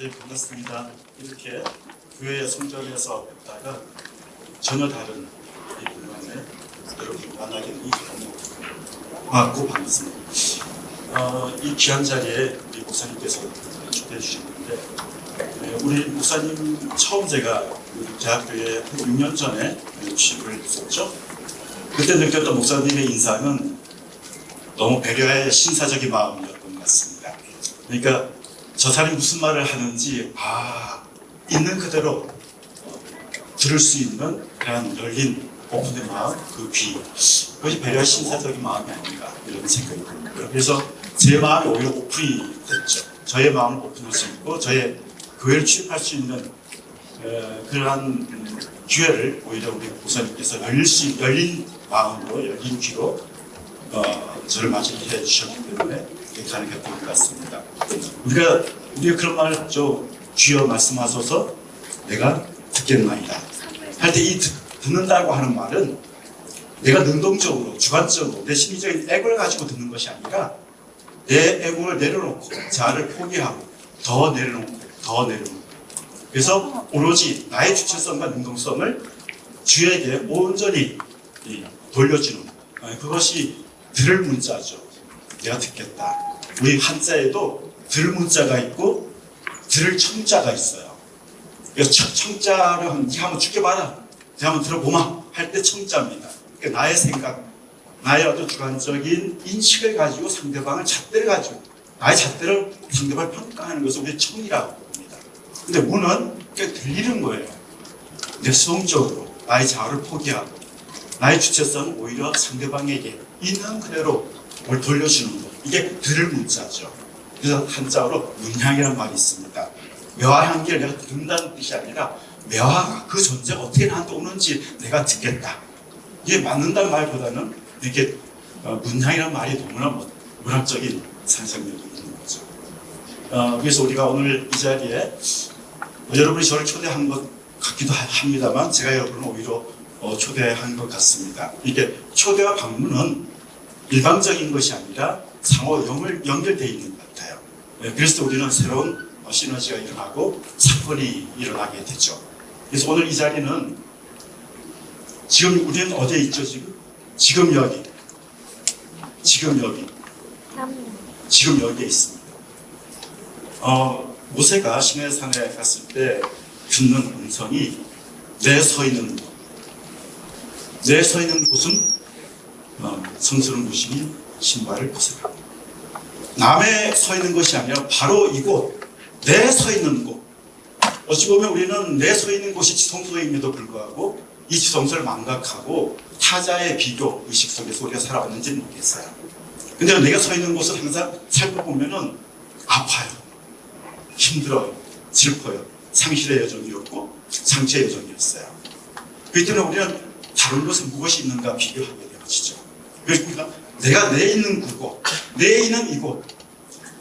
네, 반갑습니다. 이렇게 교회 성전에서 뵙다가 전혀 다른 이 공간에 여러분 만나게 되니 너무 고맙고 반갑습니다. 이 귀한 자리에 우리 목사님께서 초대해 주셨는데, 우리 목사님 처음 제가 우리 대학교에 한 6년 전에 취직을 했었죠. 그때 느꼈던 목사님의 인상은 너무 배려의 신사적인 마음이었던 것 같습니다. 그러니까 저 사람이 무슨 말을 하는지 있는 그대로 들을 수 있는 그런 열린 오픈된 마음, 그 귀, 그것이 배려의 신사적인 마음이 아닌가 이런 생각이 듭니다. 그래서 제 마음이 오히려 오픈이 됐죠. 저의 마음을 오픈할 수 있고 저의 교회를 취입할 수 있는 그러한 기회를 오히려 우리 목사님께서 열린 마음으로 열린 귀로 저를 맞이해 주셨기 때문에 가능했던 것 같습니다. 우리가 그런 말 했죠. 주여 말씀하소서 내가 듣겠나이다 할 때 이 듣는다고 하는 말은 내가 능동적으로 주관적으로 내 심리적인 애를 가지고 듣는 것이 아니라 내 애를 내려놓고 자아를 포기하고 더 내려놓고 그래서 오로지 나의 주체성과 능동성을 주에게 온전히 돌려주는 그것이 들을 문자죠. 내가 듣겠다. 우리 한자에도 들 문자가 있고 들을 청자가 있어요. 그래서 청자를 한번 죽여봐라, 한번 들어보마 할 때 청자입니다. 그러니까 나의 생각, 나의 어떤 주관적인 인식을 가지고 상대방을 잣대를 가지고 나의 잣대를 상대방을 평가하는 것을 우리 청이라고 봅니다. 근데 무는 꽤 들리는 거예요. 내 수동적으로 나의 자아를 포기하고 나의 주체성은 오히려 상대방에게 있는 그대로 뭘 돌려주는 것, 이게 들을 문자죠. 그래서 한자어로 문향이라는 말이 있습니다. 매화향기를 내가 듣는다는 뜻이 아니라 매화가 그 존재가 어떻게 나한테 오는지 내가 듣겠다. 이게 맞는다는 말보다는 이렇게 문향이라는 말이 너무나 문학적인 상상력이 있는 거죠. 그래서 우리가 오늘 이 자리에 여러분이 저를 초대한 것 같기도 합니다만 제가 여러분을 오히려 초대한 것 같습니다. 이게 초대와 방문은 일방적인 것이 아니라 상호 연결되어 있는 것 같아요. 그래서 우리는 새로운 시너지가 일어나고 사건이 일어나게 되죠. 그래서 오늘 이 자리는 지금 우리는 어디에 있죠? 지금 여기에 있습니다. 모세가 시내산에 갔을 때 듣는 음성이 내 서 있는 곳은 성스러운 곳이니 신발을 벗으라. 남의 서 있는 것이 아니라 바로 이곳, 내 서 있는 곳. 어찌 보면 우리는 내 서 있는 곳이 지성소임에도 불구하고 이 지성소를 망각하고 타자의 비교 의식 속에서 우리가 살아왔는지는 모르겠어요. 근데 내가 서 있는 곳을 항상 살펴보면은 아파요, 힘들어요, 슬퍼요, 상실의 여정이었고 상처의 여정이었어요. 그렇기 때문에 우리는 다른 곳에 무엇이 있는가 비교하게 되어지죠. 그러니까 내가 내 있는 그곳, 내 있는 이곳,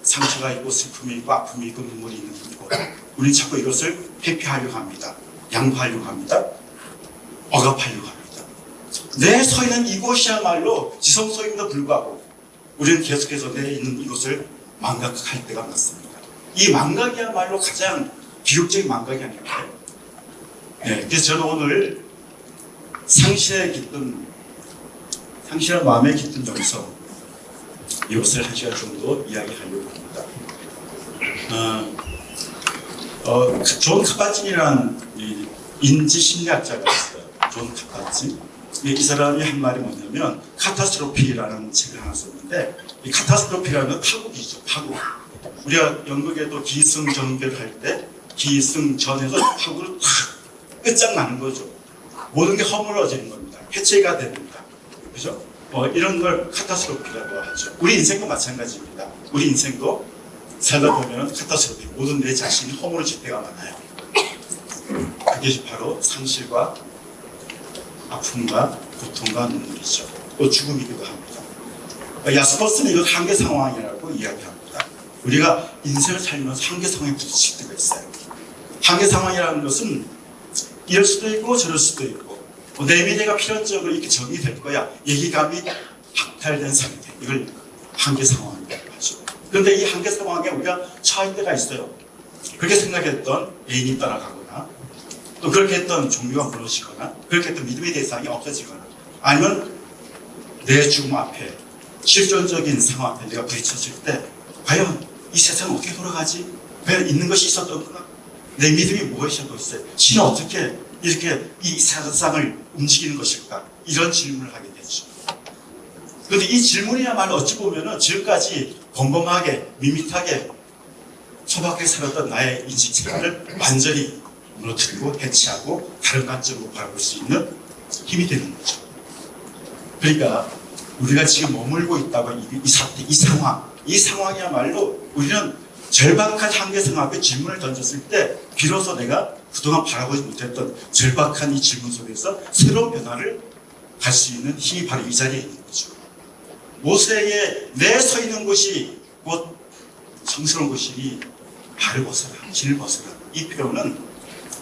상처가 있고 슬픔이 있고 아픔이 있고 눈물이 있는 이곳, 우리는 자꾸 이것을 회피하려고 합니다. 양보하려고 합니다. 억압하려고 합니다. 내 서 있는 이곳이야말로 지성소임에도 불구하고 우리는 계속해서 내 있는 이곳을 망각할 때가 많습니다. 이 망각이야말로 가장 비극적인 망각이 아닐까요? 그래서 저는 오늘 상실한 마음에 깃든 정서, 이것을 한 시간 정도 이야기하려고 합니다. 존 카바진이라는 인지 심리학자가 있어요. 존 카바진. 이 사람이 한 말이 뭐냐면 카타스트로피라는 책을 하나 썼는데, 이 카타스트로피라는 건 파국이죠. 파국. 우리가 연극에도 기승전결 할 때 기승전에서 파국을 탁 끝장나는 거죠. 모든 게 허물어지는 겁니다. 해체가 됩니다. 그죠? 이런 걸 카타스트로피라고 하죠. 우리 인생도 마찬가지입니다. 우리 인생도 살다 보면 카타스트로피, 모든 내 자신이 허물어질 때가 많아요. 그게 바로 상실과 아픔과 고통과 눈물이죠. 또 죽음이기도 합니다. 야스퍼스는 이걸 한계 상황이라고 이야기합니다. 우리가 인생을 살면서 한계 상황에 부딪힐 때가 있어요. 한계 상황이라는 것은 이럴 수도 있고 저럴 수도 있고, 내 미래가 필연적으로 이렇게 정리될 거야, 얘기감이 박탈된 상태, 이걸 한계 상황이라고 하죠. 그런데 이 한계 상황에 우리가 처할 때가 있어요. 그렇게 생각했던 애인이 떠나가거나 또 그렇게 했던 종교가 무너지거나 그렇게 했던 믿음의 대상이 없어지거나 아니면 내 죽음 앞에 실존적인 상황 앞에 내가 부딪혔을 때 과연 이 세상은 어떻게 돌아가지? 과연 있는 것이 있었던가? 내 믿음이 무엇이었겠어요? 신은 어떻게 이렇게 이 세상을 움직이는 것일까? 이런 질문을 하게 되죠. 그런데 이 질문이야말로 어찌 보면은 지금까지 범범하게 밋밋하게 소박하게 살았던 나의 인식 체계를 완전히 무너뜨리고 해치하고 다른 관점으로 바라볼 수 있는 힘이 되는 거죠. 그러니까 우리가 지금 머물고 있다고 이 사태, 이 상황이야말로 우리는 절박한 한계상 앞에 질문을 던졌을 때 비로소 내가 그동안 바라보지 못했던 절박한 이 질문 속에서 새로운 변화를 갈 수 있는 힘이 바로 이 자리에 있는 거죠. 모세의 내 서 있는 곳이 곧 성스러운 곳이니 발을 벗어라, 길을 벗어라. 이 표현은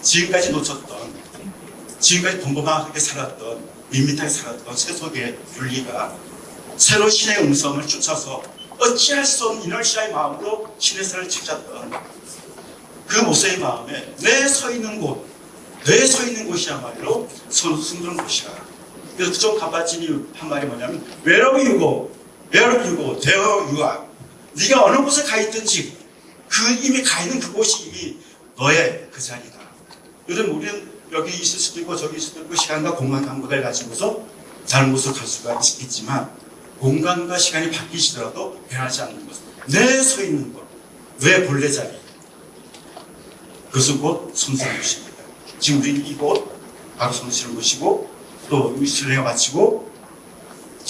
지금까지 놓쳤던, 지금까지 범범하게 살았던, 밋밋하게 살았던 세속의 윤리가 새로 신의 음성을 쫓아서 어찌할 수 없는 이너시아의 마음으로 신의 살을 찾았던 그 모세의 마음에 내 서 있는 곳, 내 서 있는 곳이야말로 숨는 곳이라. 그래서 좀 가바진이 한 말이 뭐냐면 wherever you go, there you are. 네가 어느 곳에 가 있든지 그 이미 가 있는 그곳이 이미 너의 그 자리다. 요즘 우리는 여기 있을 수도 있고 저기 있을 수도 있고 시간과 공간 감각을 가지고서 다른 곳으로 갈 수가 있겠지만 공간과 시간이 바뀌시더라도 변하지 않는 것. 내 서 있는 곳, 내 본래 자리. 그것은 곧 성스러운 곳입니다. 지금 우리는 이곳 바로 성스러운 곳이고 또 순례가 마치고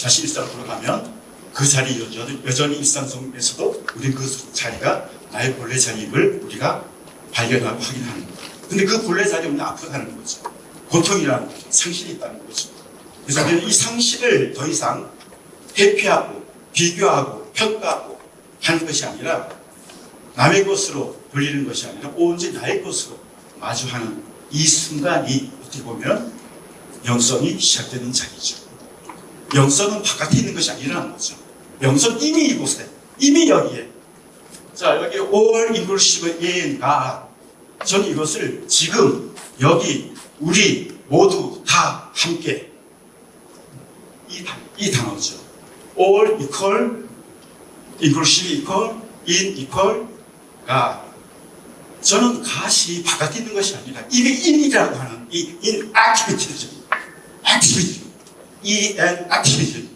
다시 일상 돌아가면 그 자리 여전히 일상 속에서도 우리는 그 자리가 나의 본래 자리임을 우리가 발견하고 확인하는 거예요. 근데 그 본래 자리에 우리는 아프다는 거죠. 고통이라는 거죠. 상실이 있다는 거죠. 그래서 우리는 이 상실을 더 이상 회피하고 비교하고 평가하고 하는 것이 아니라 남의 것으로 돌리는 것이 아니라 온전히 나의 것으로 마주하는 이 순간이 어떻게 보면 영성이 시작되는 자리죠. 영성은 바깥에 있는 것이 아니라는 거죠. 영성은 이미 이곳에, 이미 여기에. 자, 여기 all inclusive in God. 저는 이것을 지금 여기 우리 모두 다 함께 이 단어죠. all equal, inclusive equal, in equal, God. 저는 God이 바깥에 있는 것이 아니라 이미 in이라고 하는 이 in activity죠. activity. E&, activity.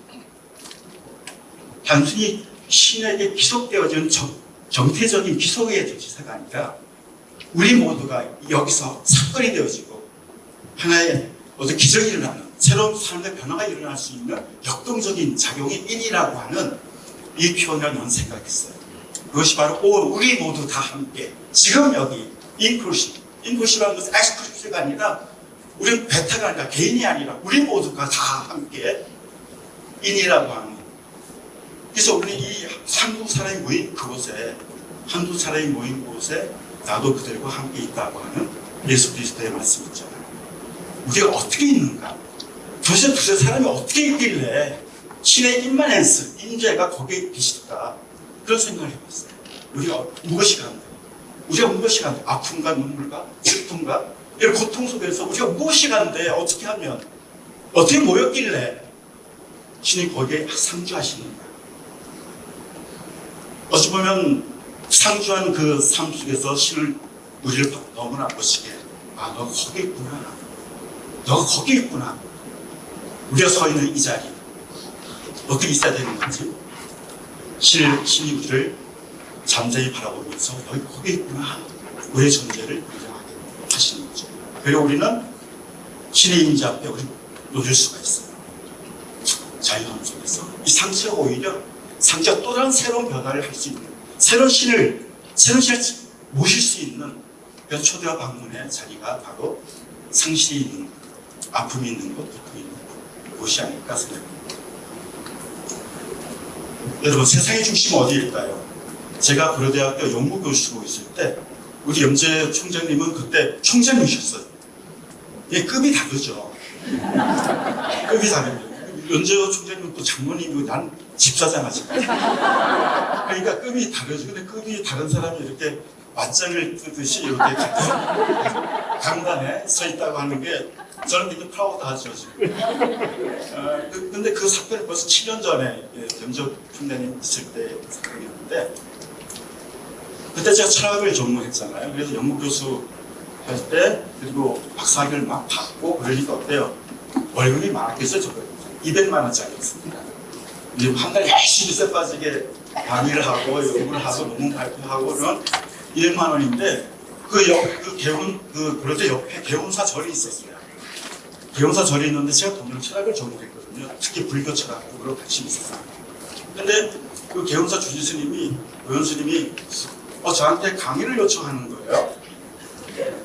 단순히 신에게 귀속되어진 정태적인 귀속의 정치사가 아니라 우리 모두가 여기서 사건이 되어지고 하나의 어떤 기적이 일어나는 새로운 삶의 변화가 일어날 수 있는 역동적인 작용이 인이라고 하는 이 표현을 난 생각했어요. 그것이 바로 우리 모두 다 함께 지금 여기 inclusive라는 것은 exclusive가 아니라 우리는 배타가 아니라 개인이 아니라 우리 모두가 다 함께 인이라고 하는. 그래서 우리 이 한두 사람이 모인 그곳에 나도 그들과 함께 있다고 하는 예수 그리스도의 말씀이 있잖아요. 우리가 어떻게 있는가? 도대체 두세 사람이 어떻게 있길래 신의 임마넨스, 임재가 거기에 계실까? 그런 생각을 해봤어요. 우리가 무엇이 간대? 아픔과 눈물과 슬픔과 이런 고통 속에서 우리가 무엇이 간대? 어떻게 하면? 어떻게 모였길래 신이 거기에 상주하시는가? 어찌 보면 상주한 그 삶 속에서 신을 우리를 너무나 보시게 너 거기 있구나. 너가 거기 있구나. 우리가 서 있는 이 자리 어떻게 있어야 되는 건지 신이 우리를 잠잠히 바라보면서 너희 거기 있구나. 우리의 존재를 인정하게 하시는 거죠. 그리고 우리는 신의 임재 앞에 우리 놓일 수가 있어요. 자유함 속에서 이 상처가 오히려 상처가 또 다른 새로운 변화를 할 수 있는 새로운 신을 모실 수 있는 그런 초대와 방문의 자리가 바로 상실이 있는 아픔이 있는 것, 고통이 있는 곳이 아닐까 생각합니다. 여러분, 세상의 중심은 어디일까요? 제가 고려대학교 연구교수로 있을 때 우리 염재 총장님은 그때 총장님이셨어요. 예, 급이 다르죠. 급이 다르죠. 염재 총장님은 또 장모님이고 난 집사장 하시고. 그러니까 급이 다르죠. 근데 급이 다른 사람이 이렇게 맞짱을 뜨듯이 이렇게 강단에 서 있다고 하는 게 저는 되게 프라우드하죠 지금. 근데 그 사건이 벌써 7년 전에 염조 총장님 있을 때 사건이었는데 그때 제가 철학을 전공했잖아요. 그래서 연구교수 할 때 그리고 박사학위를 막 받고 그러니까 어때요? 월급이 많았겠어요? 저거 200만 원짜리였습니다. 한 달 열심히 쎄 빠지게 강의를 하고 연구를 하고 논문 발표하고 그런 200만 원인데 그럴 때 옆에 개운사 절이 있었어요. 개운사 절이 있는데 제가 동양 철학을 전공했거든요. 특히 불교 철학으로 관심이 있었어요. 근데 그 개운사 주지 스님이 의원 스님이 저한테 강의를 요청하는 거예요.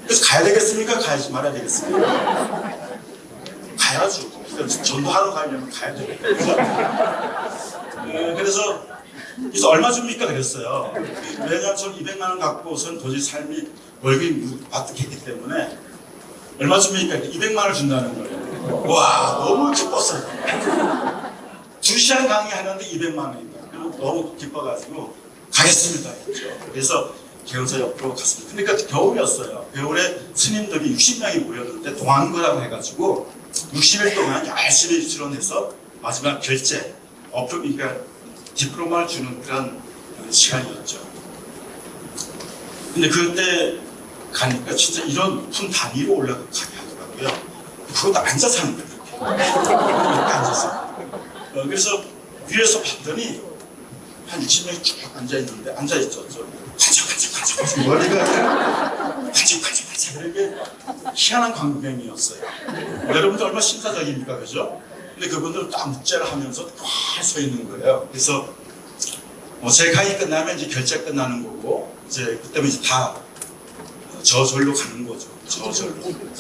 그래서 가야 되겠습니까? 가야지 말아야 되겠습니까? 가야죠. 전도하러 가려면 가야 되니까. 그래서 얼마 줍니까? 그랬어요. 왜냐하면 전 200만 원 갖고선 도저히 삶이 월급이 바득했기 때문에 얼마 줍니까? 200만 원을 준다는 거예요. 와, 너무 기뻤어요. 2시간 강의하는데 200만 원입니다. 너무 기뻐가지고 가겠습니다 했죠. 그래서 개운사 옆으로 갔습니다. 그러니까 겨울이었어요. 겨울에 스님들이 60명이 모였는데 동안거라고 해가지고 60일 동안 열심히 수련해서 마지막 결제, 그러니까 디플로마를 주는 그런 시간이었죠. 근데 그때 가니까 진짜 이런 높은 단위로 올라가게 하더라고요. 그것도 앉아서 하는 거예요. 이렇게 앉아서. 그래서 위에서 봤더니 한 60명이 쭉 앉아있는데, 앉아있죠. 반짝반짝 머리가 반짝반짝 이렇게 희한한 광경이었어요. 여러분들 얼마나 신사적입니까? 그죠? 근데 그분들은 딱 묵제를 하면서 꽉 서 있는 거예요. 그래서 제 강의 끝나면 이제 결제 끝나는 거고, 이제 그때면 이제 다 저절로 가는 거죠. 저절로 갑니다.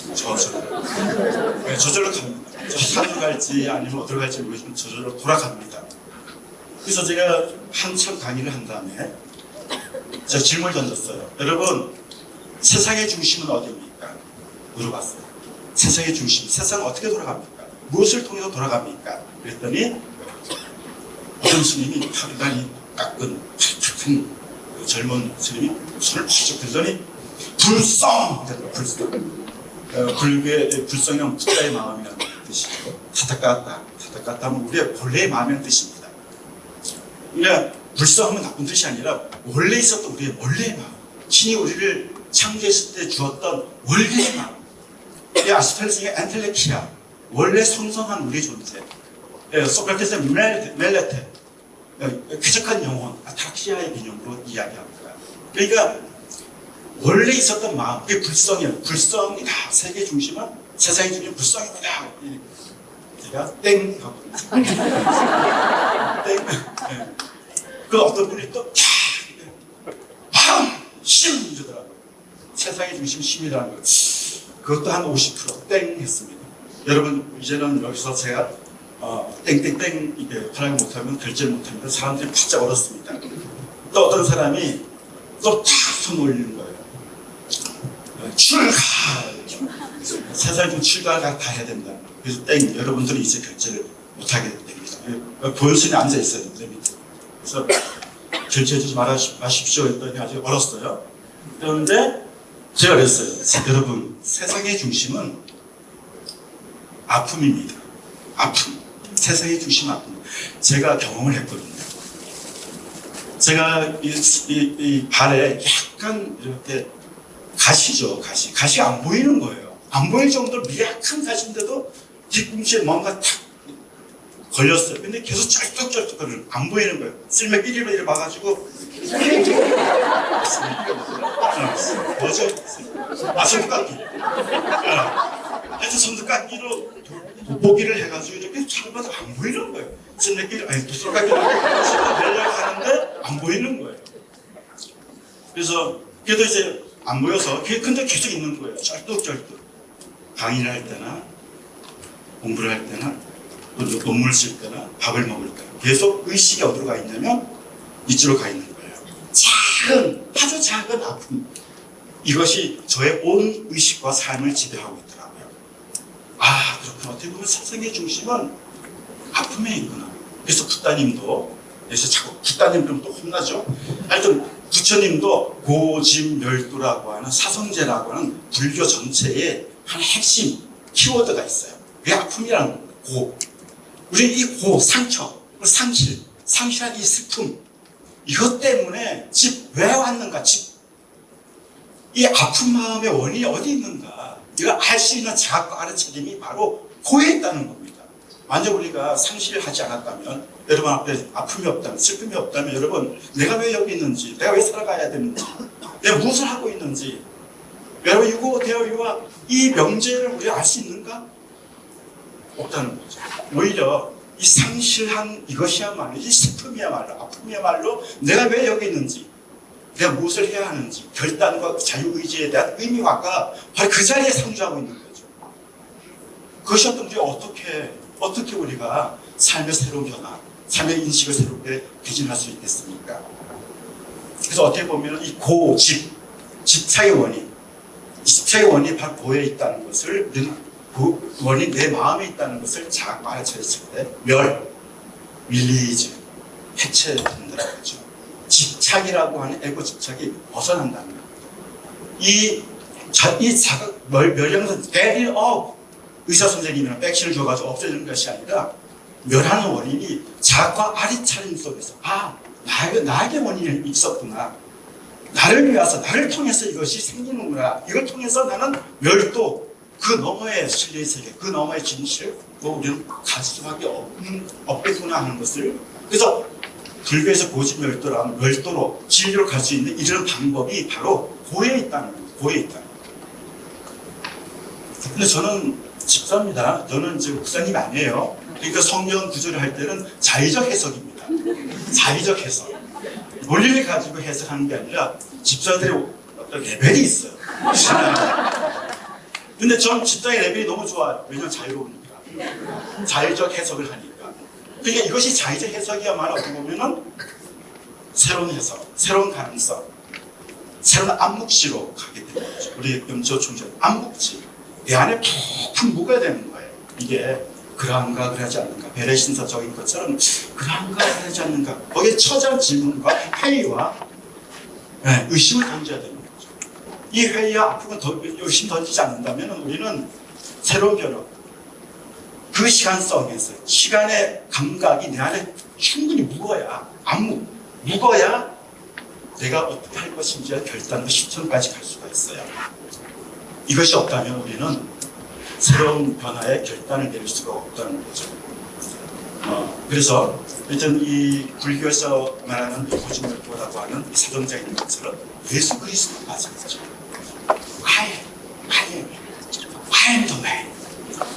산으로 갈지 아니면 어디로 갈지 모르지만 저절로 돌아갑니다. 그래서 제가 한참 강의를 한 다음에 제가 질문을 던졌어요. 여러분, 세상의 중심은 어디입니까? 물어봤어요. 세상의 중심, 세상은 어떻게 돌아갑니까? 무엇을 통해서 돌아갑니까? 그랬더니 어떤 스님이 혈관이 깎은 큰 젊은 스님이 손을 펄쩍 들더니 불성! 불교의 불성형 부자의 마음이라는 뜻이고 타타까타 하면 우리의 본래의 마음이라는 뜻입니다. 그러니까 불성하면 나쁜 뜻이 아니라 원래 있었던 우리의 원래의 마음, 신이 우리를 창조했을 때 주었던 원래의 마음, 이 아스펠스의 엔텔레키아, 원래 성성한 우리 존재, 소크라테스의 멜레테, 쾌적한 영혼, 아타키아의 개념으로 이야기합니다. 그러니까 원래 있었던 마음, 그게 불성이에요. 불성이다. 세계 중심은 세상의 중심은 불성입니다. 제가 땡 하고 땡. 그 어떤 분이 또 힘! 이러더라고요. 세상의 중심 힘이라는 거. 그것도 한 50%땡 했습니다. 여러분, 이제는 여기서 제가 땡땡땡 이게 파악을 못하면 결제를 못하면 사람들이 바짝 얼었습니다. 또 어떤 사람이 또 탁 손 올리는 거예요. 출가! 세상에 좀 출가가 다 해야 된다. 그래서 땡! 여러분들이 이제 결제를 못하게 됩니다. 보혈선이 앉아있어요. 그래서 결제해주지 마십시오 했더니 아주 얼었어요. 그런데 제가 그랬어요. 여러분, 세상의 중심은 아픔입니다. 아픔. 세상의 중심은 아픔. 제가 경험을 했거든요. 제가 이 발에 약간 이렇게 가시죠. 가시가 안 보이는 거예요. 안 보일 정도로 미약한 가시인데도 뒤꿈치에 뭔가 탁 걸렸어요. 근데 계속 쩔뚝쩔뚝거리는 안 보이는 거예요. 쓸매 삐리로 이렇게 봐가지고 뭐죠? 손톱깎이. 하여튼 손톱깎이로 돋보기를 해가지고 이렇게 창봐도 안 보이는 거예요. 쓸매끼리 손톱깎이로 내려고 하는데 안 보이는 거예요. 그래서 그래도 이제 안 보여서 근데 계속 있는 거예요. 쩔뚝쩔뚝. 강의를 할 때나 공부를 할 때나 논문을 쓸 때나 밥을 먹을 때 계속 의식이 어디로 가 있냐면 이쪽으로 가 있는 거예요. 아주 작은 아픔. 이것이 저의 온 의식과 삶을 지배하고 있더라고요. 아, 그렇구나. 어떻게 보면 세상의 중심은 아픔에 있구나. 그래서 국다님도, 그래서 자꾸 국다님 그럼 또 혼나죠. 하여튼 부처님도 고집멸도라고 하는 사성제라고 하는 불교 전체에 한 핵심 키워드가 있어요. 그게 아픔이라는 겁니다. 고. 우리 이 고, 상처, 상실, 상실한 이 슬픔, 이것 때문에 집 왜 왔는가? 집. 이 아픈 마음의 원인이 어디 있는가? 이걸 알 수 있는 자각과 알아차림이 바로 고에 있다는 겁니다. 만약 우리가 상실을 하지 않았다면, 여러분 앞에 아픔이 없다면, 슬픔이 없다면, 여러분 내가 왜 여기 있는지, 내가 왜 살아가야 되는지, 내가 무엇을 하고 있는지, 여러분 유고되어 이 명제를 우리가 알 수 있는가? 없다는 거죠. 오히려 이 상실한 이것이야말로, 이 슬픔이야말로, 아픔이야말로 내가 왜 여기 있는지, 내가 무엇을 해야 하는지, 결단과 자유의지에 대한 의미화가 바로 그 자리에 상주하고 있는 거죠. 그것이 어떤 우리 어떻게 우리가 삶의 새로운 변화, 삶의 인식을 새롭게 개진할 수 있겠습니까? 그래서 어떻게 보면 이 집착의 원인, 이 집착의 원인이 바로 고에 있다는 것을, 그 원인이 내 마음에 있다는 것을 자각과 알아차렸을 때 밀리즈, 해체된다는 거죠. 집착이라고 하는 에고 집착이 벗어난다는 겁니다. 이 자각, 멸령선, get it off. 의사 선생님이랑 백신을 줘가지고 없애주는 것이 아니라 멸하는 원인이 자각과 알아차림 속에서 나에게 원인이 있었구나. 나를 위해서, 나를 통해서 이것이 생기는구나. 이걸 통해서 나는 멸도, 그 너머의 진리의 세계, 그 너머의 진실을 우리는 갈 수밖에 없겠구나 하는 것을, 그래서 불교에서 고집멸도라는 멸도로 진리로 갈 수 있는 이런 방법이 바로 고에 있다는 거예요. 고에 있다는 거예요. 근데 저는 집사입니다. 저는 이제 목사님 아니에요. 그러니까 성경 구절을 할 때는 자의적 해석입니다. 자의적 해석. 논리를 가지고 해석하는 게 아니라 집사들의 어떤 레벨이 있어요. 근데 전 집사의 레벨이 너무 좋아요. 왜냐면 자유로우니까. 자의적 해석을 하니까. 그러니까 이것이 자의적 해석이야말로 어떻게 보면은 새로운 해석, 새로운 가능성, 새로운 암묵지로 가게 되는 거죠. 우리 염초 총재 암묵지. 내 안에 푹 묵어야 되는 거예요. 이게 그러한가 그러지 않는가, 베레신사적인 것처럼 그러한가 그러지 않는가, 거기에 처절한 질문과 회의와 의심을 던져야 되는 거죠. 이 회의와 아픔을 의심 던지지 않는다면 우리는 새로운 변화, 그 시간성에서 시간의 감각이 내 안에 충분히 묵어야, 묵어야 내가 어떻게 할 것인지의 결단과 실천까지 갈 수가 있어요. 이것이 없다면 우리는 새로운 변화의 결단을 내릴 수가 없다는 거죠. 그래서 일단 이 불교에서 말하는 고집멸도라고 하는 사정자 있는 것처럼 예수 그리스도가 마찬가지죠. I am the way,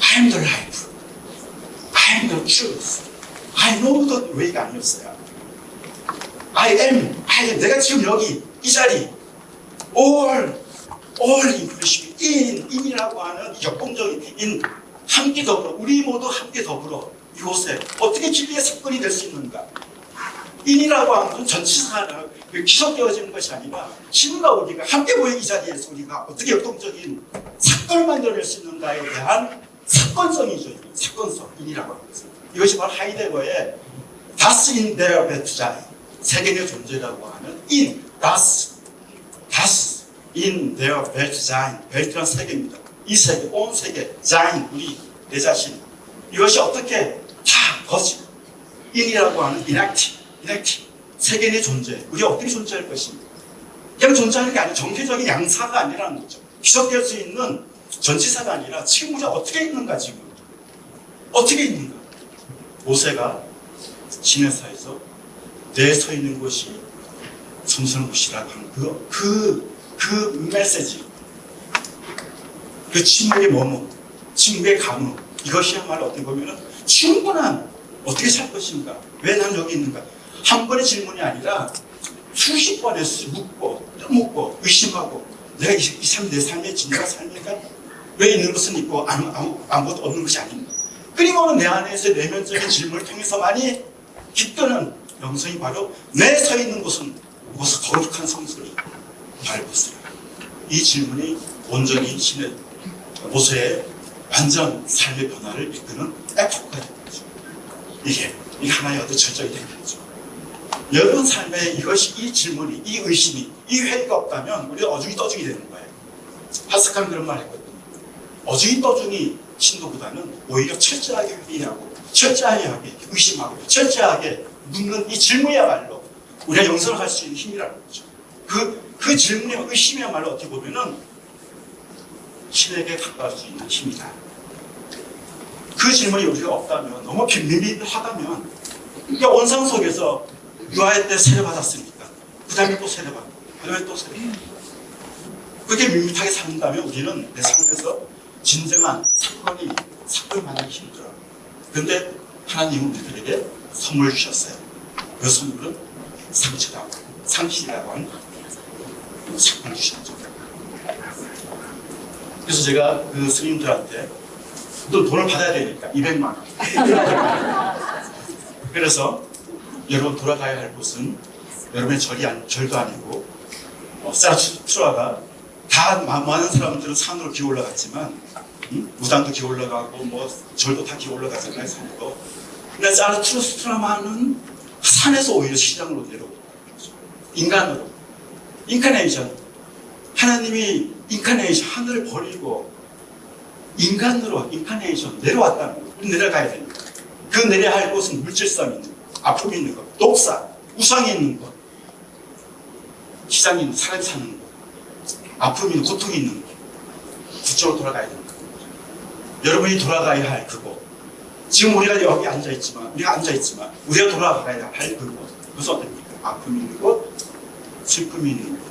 I am the life, I am the truth, I know the way가 아니었어요. I am, 내가 지금 여기 이 자리, all inclusive, in이라고 하는 역동적인 함께 더불어, 우리 모두 함께 더불어 이곳에 어떻게 진리의 사건이 될 수 있는가? 인이라고 하는 건 전치사가 기속되어지는 것이 아니라 신과 우리가 함께 모여 이 자리에서 우리가 어떻게 역동적인 사건을 만들어낼 수 있는가에 대한 사건성이죠. 사건성, 인이라고 하는 것은. 이것이 바로 하이데거의 Das in der Weltsein, 세계의 존재라고 하는 in, das in their Weltsein, 벨트란 세계입니다. 이 세계, 온 세계, sein, 우리, 내 자신. 이것이 어떻게 다 거짓, in이라고 하는 inactive, 세계의 존재, 우리 어떻게 존재할 것인가. 그냥 존재하는 게 아니라 정체적인 양사가 아니라는 거죠. 기속될 수 있는 전치사가 아니라 지금 우리가 어떻게 있는가, 지금. 어떻게 있는가. 모세가 시내사에서 내 서 있는 곳이 성스러운 곳이라고 하는 그 메시지, 그 침묵의 머뭇, 침묵의 감흥, 이것이야말로 어떻게 보면 충분한 어떻게 살 것인가, 왜 난 여기 있는가, 한 번의 질문이 아니라 수십 번의 묻고 또 묻고 의심하고, 내가 이 삶, 내 삶의 진짜 삶인가, 왜 있는 것은 있고 아무것도 없는 것이 아닌가. 끊임없는 내 안에서 내면적인 질문을 통해서만이 깃드는 영성이 바로 내 서 있는 곳은 무엇을 거룩한 성소리 밟았으라. 이 질문이 온전히 신의 모세의 완전 삶의 변화를 이끄는 에포크가 된 거죠. 이게 하나의 어떤 절정이 된 거죠. 여러분 삶에 이 질문이, 이 의심이, 이 회의가 없다면 우리가 어중이 떠중이 되는 거예요. 하스칸 그런 말 했거든요. 어중이 떠중이 신도보다는 오히려 철저하게 회의하고 철저하게 의심하고 철저하게 묻는 이 질문이야말로 우리가 영성을 할 수 있는 힘이라는 거죠. 그 질문의 의심이야말로 어떻게 보면은 신에게 가까울 수 있는 힘이다. 그 질문이 우리가 없다면, 너무 밋밋하다면, 그러니까 원상 속에서 유아의 때 세례받았으니까 그 다음에 또 세례받고 그 다음에 또 세례받고, 그렇게 밋밋하게 산다면 우리는 내 삶에서 진정한 사건을 만나기 힘들어. 그런데 하나님은 우리들에게 선물을 주셨어요. 그 선물은 상실이라고 하는 사건을 주셨죠. 그래서 제가 그 스님들한테 또 돈을 받아야 되니까 200만 원. 그래서 여러분 돌아가야 할 곳은 여러분의 절도 아니고 사라투트라가 다 많은 사람들은 산으로 기어 올라갔지만 무당도 기어 올라가고 절도 다 기어 올라가잖아요, 산으로. 근데 사라투트라만은 산에서 오히려 시장으로 내려오고 인간으로 인카네이션, 하나님이 인카네이션 하늘을 버리고 인간으로 인카네이션 내려왔다는 거. 우리 내려가야 됩니다. 그 내려야 할 곳은 물질성 있는 거, 아픔이 있는 거, 독사, 우상이 있는 거, 시장이 있는 사람이 사는 거, 아픔이 있는 고통이 있는 거, 그쪽으로 돌아가야 됩니다. 여러분이 돌아가야 할 그곳, 지금 우리가 여기 앉아있지만 우리가 돌아가야 할 그곳, 그것은 어떻습니까? 아픔이 있는 곳, 슬픔이 있는 곳,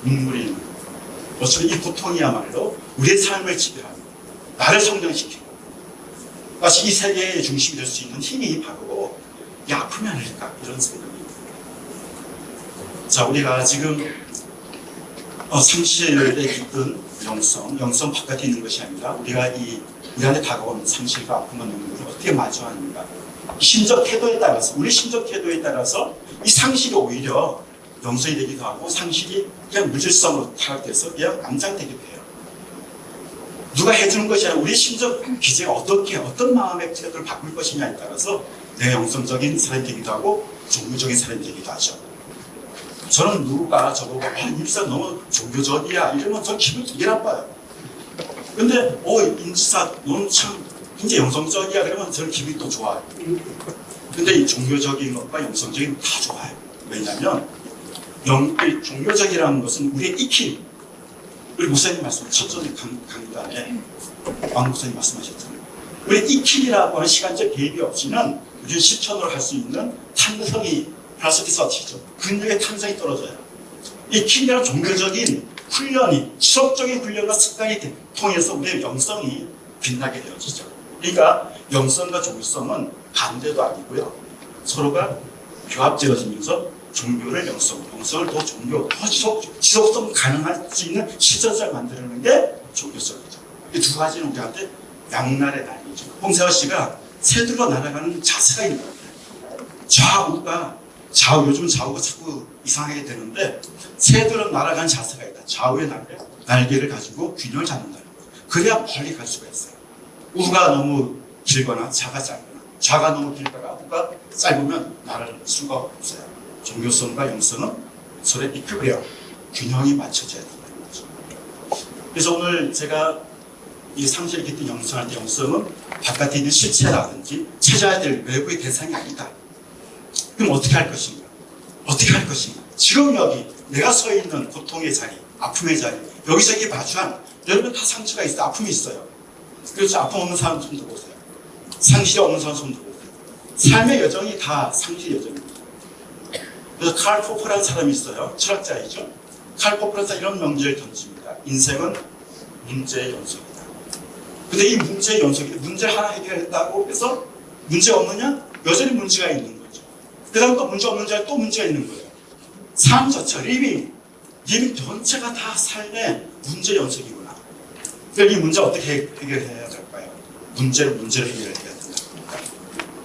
눈물이 있는 곳. 어차피 이 고통이야말로 우리의 삶을 지배하고 나를 성장시키고 마치 이 세계의 중심이 될 수 있는 힘이 바로 이 아픔이 아닐까, 이런 생각이 듭니다. 자, 우리가 지금 상실에 깃든 영성 바깥에 있는 것이 아니라 우리한테 다가오는 상실과 아픔과 눈물을 어떻게 마주하는가, 심적 태도에 따라서, 우리 심적 태도에 따라서 이 상실이 오히려 영성이 되기도 하고 상실이 그냥 물질성으로 타락돼서 그냥 암장되기도 해요. 누가 해주는 것이 아니라 우리 심적 기제가 어떤 마음의 태도를 바꿀 것이냐에 따라서 내 영성적인 사람이 되기도 하고 종교적인 사람이 되기도 하죠. 저는 누가 저보고 임사 너무 종교적이야 이러면 저 기분이 되게 나빠요. 근데 임지사 너는 참 굉장히 영성적이야 그러면 저는 기분이 또 좋아요. 근데 이 종교적인 것과 영성적인 것 다 좋아요. 왜냐하면 종교적이라는 것은 우리의 익힘, 우리 목사님 첫 전에 강단에 왕 목사님 말씀하셨잖아요. 우리의 익힘이라고 하는 시간적 개입이 없이는 우리는 실천으로 할 수 있는 탄성이 플라스티서티죠. 근력의 탄성이 떨어져요. 익힘이라는 종교적인 훈련이, 지속적인 훈련과 습관이 통해서 우리의 영성이 빛나게 되어지죠. 그러니까 영성과 종교성은 반대도 아니고요. 서로가 교합되어지면서 종교를 영성을 더 종교, 더 지속성 가능할 수 있는 실천성을 만드는 게 종교성이죠. 이 두 가지는 우리한테 양날의 날이죠. 홍세화 씨가 새들로 날아가는 자세가 있는 것 같아요. 요즘은 좌우가 자꾸 이상하게 되는데 새들은 날아가는 자세가 있다. 좌우의 날개를 가지고 균형을 잡는다는 거예요. 그래야 멀리 갈 수가 있어요. 우가 너무 길거나 좌가 짧거나, 좌가 너무 길거나 우가 짧으면 날아갈 수가 없어요. 종교성과 영성은 서로의 이끌려 균형이 맞춰져야 된다는 거죠. 그래서 오늘 제가 이 상실에 깃든 영성할 때 영성은 바깥에 있는 실체라든지 찾아야 될 외부의 대상이 아니다. 그럼 어떻게 할 것인가? 지금 여기 내가 서 있는 고통의 자리, 아픔의 자리, 여기서 이게 마주한, 여러분 다 상처가 있어요. 아픔이 있어요. 그래서 아픔 없는 사람 손 들어보세요. 상실이 없는 사람 손 들어보세요. 삶의 여정이 다 상실 여정입니다. 그래서 칼 포퍼라는 사람이 있어요. 철학자이죠. 칼 포퍼라는 사람이 이런 명제를 던집니다. 인생은 문제의 연속이다. 근데 이 문제의 연속인데 문제를 하나 해결했다고 해서 문제 없느냐? 여전히 문제가 있는 거죠. 그 다음 또 문제 없는 자리에 또 문제가 있는 거예요. 삶 자체, 리빙 전체가 다 삶의 문제 연속이구나. 그럼 이 문제 어떻게 해결해야 될까요? 문제를 해결해야 된다.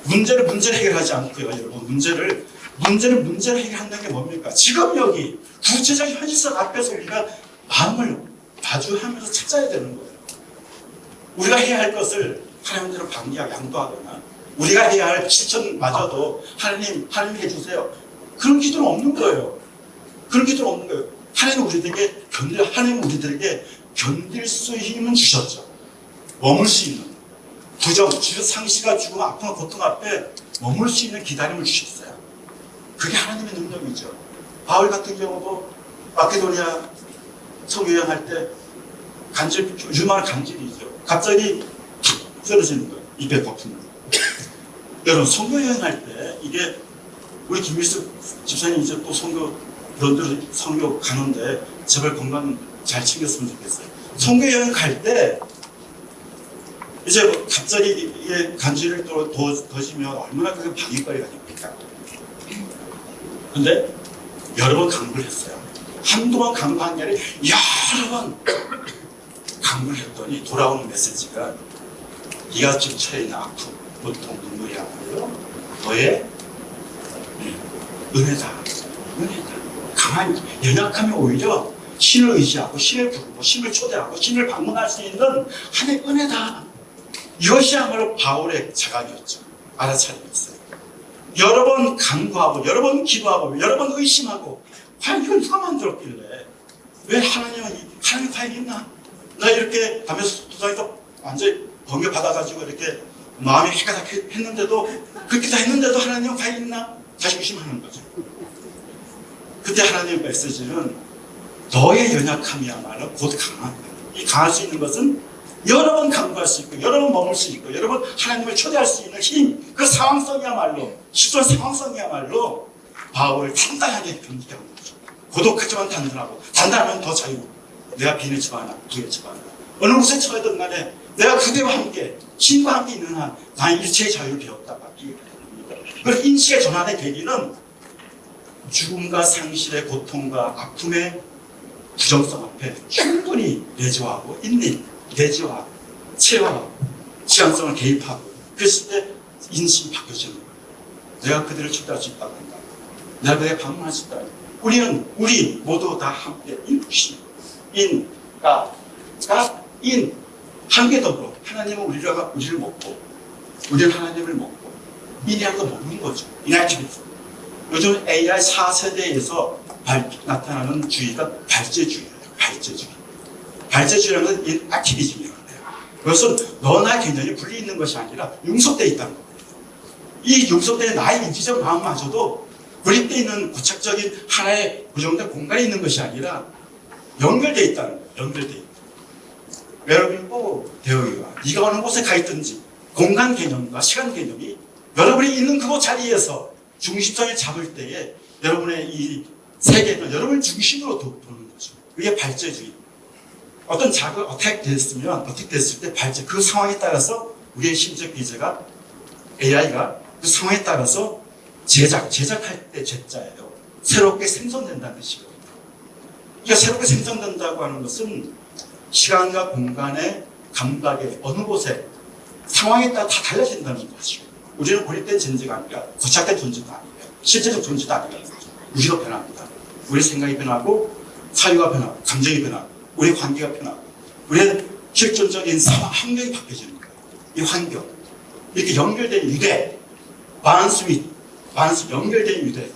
문제를 해결하지 않고요. 여러분 문제를 해결한다는 게 뭡니까? 지금 여기 구체적인 현실성 앞에서 우리가 마음을 마주하면서 찾아야 되는 거예요. 우리가 해야 할 것을 하나님대로 방기하고 양도하거나 우리가 해야 할 실천마저도 하나님 해주세요. 그런 기도는 없는 거예요. 그런 기도는 없는 거예요. 하나님 우리들에게 견딜 수 있는 힘은 주셨죠. 머물 수 있는 부정, 상실과 죽음, 아픔과 고통 앞에 머물 수 있는 기다림을 주셨어요. 그게 하나님의 능력이죠. 바울 같은 경우도 마케도니아 선교여행할 때 유명한 간질이죠. 갑자기 쓰러지는 거예요. 입에 거품을. 여러분, 선교여행할 때 이게 우리 김일수 집사님 이제 또 런던 선교 가는데 제발 건강 잘 챙겼으면 좋겠어요. 선교여행 갈 때 이제 갑자기 이게 간질을 또 더지면 얼마나 그게 방위거리가 됩니까? 근데 여러 번 강구를 했어요. 한두 번 강구한 게 아니라 여러 번 강구를 했더니 돌아오는 메시지가 네가 지금 처해 있는 아픔, 고통, 눈물이야말로 너의 은혜다. 강한 연약하면 오히려 신을 의지하고 신을 부르고 신을 초대하고 신을 방문할 수 있는 하나님의 은혜다. 이것이야말로 바울의 자각이었죠. 알아차림이었어요. 여러 번 간구하고 여러 번 기도하고 여러 번 의심하고 과연 이걸 누가 만들었길래 왜 하나님 과연 있나? 나 이렇게 하면서 도장에서 완전히 번개 받아가지고 이렇게 마음이 해가닥 했는데도 그렇게 다 했는데도 하나님은 과연 있나? 다시 의심하는 거죠. 그때 하나님의 메시지는 너의 연약함이야말로 곧 강한 거예요. 이 강할 수 있는 것은 여러 번 강구할 수 있고 여러 번 머물 수 있고 여러 번 하나님을 초대할 수 있는 힘, 그 상황성이야말로 시소한 상황성이야말로 바울을 단단하게 견디게 하는 거죠. 고독하지만 단단하면 더 자유롭고 내가 빈의 집안이나 부의 집안이나 어느 곳에 처해든 간에 내가 그대와 함께 신과 함께 있는 한 나의 일체의 자유를 배웠다. 그래서 인식의 전환의 계기는 죽음과 상실의 고통과 아픔의 부정성 앞에 충분히 내조하고 내지와 체화하고 지향성을 개입하고 그랬을 때 인식이 바뀌어지는 거예요. 내가 그들을 초대할 수 있다고 한다. 내가 그들에게 방문할 수 있다. 우리 모두 다 함께 함께 더불어 하나님은 우리를 먹고 우리는 하나님을 먹고 인이라는 거 먹는 거죠. 인아이티비티. 요즘 AI 4세대에서 나타나는 주의가 발제주의예요. 발제주의라는 건 인아티비즘이라는 거예요. 그것은 너나 개념이 분리 있는 것이 아니라 융속되어 있다는 거예요. 이 융속된 나의 인지적 마음마저도 고립되어 있는 고착적인 하나의 고정된 공간에 있는 것이 아니라 연결되어 있다는 거예요. 연결되어 있다. 여러분과 대우이와 네가 어느 곳에 가 있든지 공간 개념과 시간 개념이 여러분이 있는 그곳 자리에서 중심성을 잡을 때에 여러분의 이 세계는 여러분을 중심으로 도는 거죠. 그게 발제주의. 어떤 자극 어택 됐을 때 발제, 그 상황에 따라서 우리의 심적 기제가 AI가 그 상황에 따라서 제작할 때 제자예요. 새롭게 생성된다는 뜻이거든요. 그러니까 새롭게 생성된다고 하는 것은 시간과 공간의 감각의 어느 곳에 상황에 따라 다 달라진다는 것이고 우리는 고립된 존재가 아니라 고착된 존재도 아니에요. 실제적 존재도 아니에요. 우리도 변합니다. 우리 생각이 변하고 사유가 변하고 감정이 변하고 우리의 관계가 변하고 우리의 실존적인 상황 환경이 바뀌어지는 거예요. 이 환경 이렇게 연결된 유대 반스 연결된 유대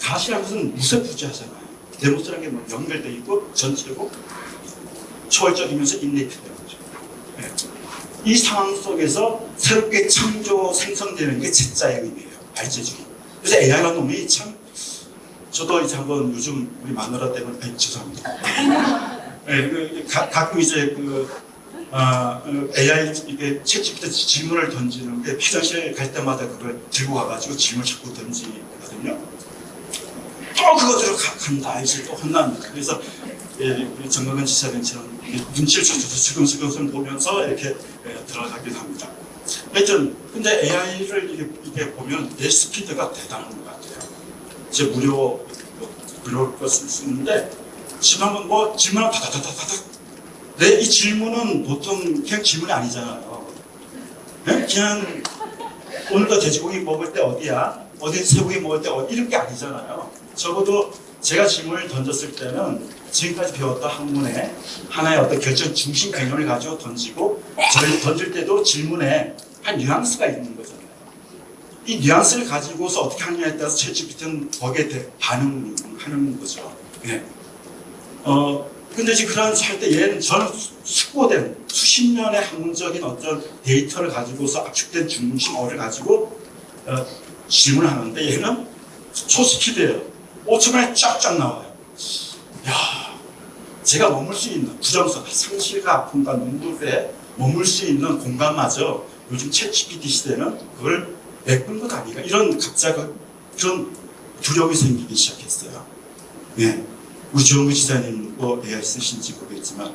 갓이라는 것은 무쇠부지하잖아요. 데모스라는 게 뭐 연결되어 있고 전체고 초월적이면서 인네이트되는 거죠. 네. 이 상황 속에서 새롭게 창조 생성되는 게 제자의 의미예요. 발제주의. 그래서 AI라는 놈이 참 저도 이제 한번 요즘 우리 마누라 때문에 죄송합니다. 네, 가끔 이제 AI 이렇게 채찍부터 질문을 던지는데 화장실 갈 때마다 그걸 들고 가가지고 질문을 자꾸 던지거든요. 또 그것으로 간다. 이제 또 혼납니다. 그래서 정강근 지사님처럼 눈치를 슬금슬금 보면서 이렇게 들어가기도 합니다. 하여튼 근데 AI를 이렇게 보면 내 스피드가 대단한 것 같아요. 이제 무료로 쓰는데 지금 한번 뭐 질문을 다다다다닥 내 이 질문은 보통 그냥 질문이 아니잖아요. 그냥 오늘도 돼지고기 먹을 때 어디야? 어디 쇠고기 먹을 때 어디? 이런 게 아니잖아요. 적어도 제가 질문을 던졌을 때는 지금까지 배웠던 학문의 하나의 어떤 결정 중심 개념을 가지고 던지고 저를 던질 때도 질문에 한 뉘앙스가 있는 거잖아요. 이 뉘앙스를 가지고서 어떻게 하느냐에 따라서 챗GPT는 거기에 반응하는 거죠. 네. 근데 지금 그런 할 때 얘는 저는 숙고된 수십 년의 학문적인 어떤 데이터를 가지고서 압축된 중심어를 가지고 질문하는데 얘는 초스피드예요. 5초 만에 쫙쫙 나와요. 야, 제가 머물 수 있는 부정선, 상실과 아픔과 눈물에 머물 수 있는 공간마저 요즘 챗GPT 시대는 그걸 메꾼 것 아닌가 이런 갑자기 그런 두려움이 생기기 시작했어요. 네. 우리 조영구 지사님 뭐 AI 쓰신지 모르겠지만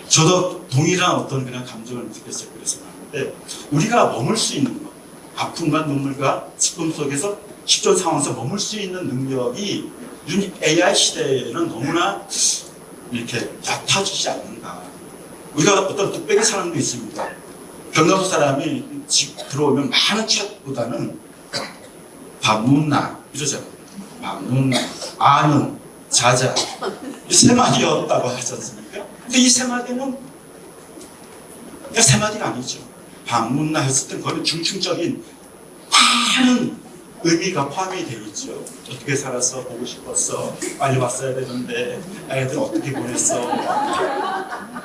저도 동일한 어떤 그런 감정을 느꼈어요. 그래서 하는데 우리가 머물 수 있는 것, 아픔과 눈물과 슬픔 속에서 실존 상황에서 머물 수 있는 능력이 요즘 AI 시대에는 너무나 이렇게 얕아지지 않는가. 우리가 어떤 뚝배기 사람도 있습니다. 경상도 사람이 집 들어오면 많은 챗보다는 밥 묻나 이러잖아요. 밥 묻나 아는 자자 이 세 마디였다고 하지 않습니까? 근데 이 세 마디는 그냥 세 마디가 아니죠. 밥 묻나 했을 때 거기는 중층적인 많은 의미가 포함이 되어 있죠. 어떻게 살아서 보고 싶었어. 빨리 왔어야 되는데 애들 어떻게 보냈어.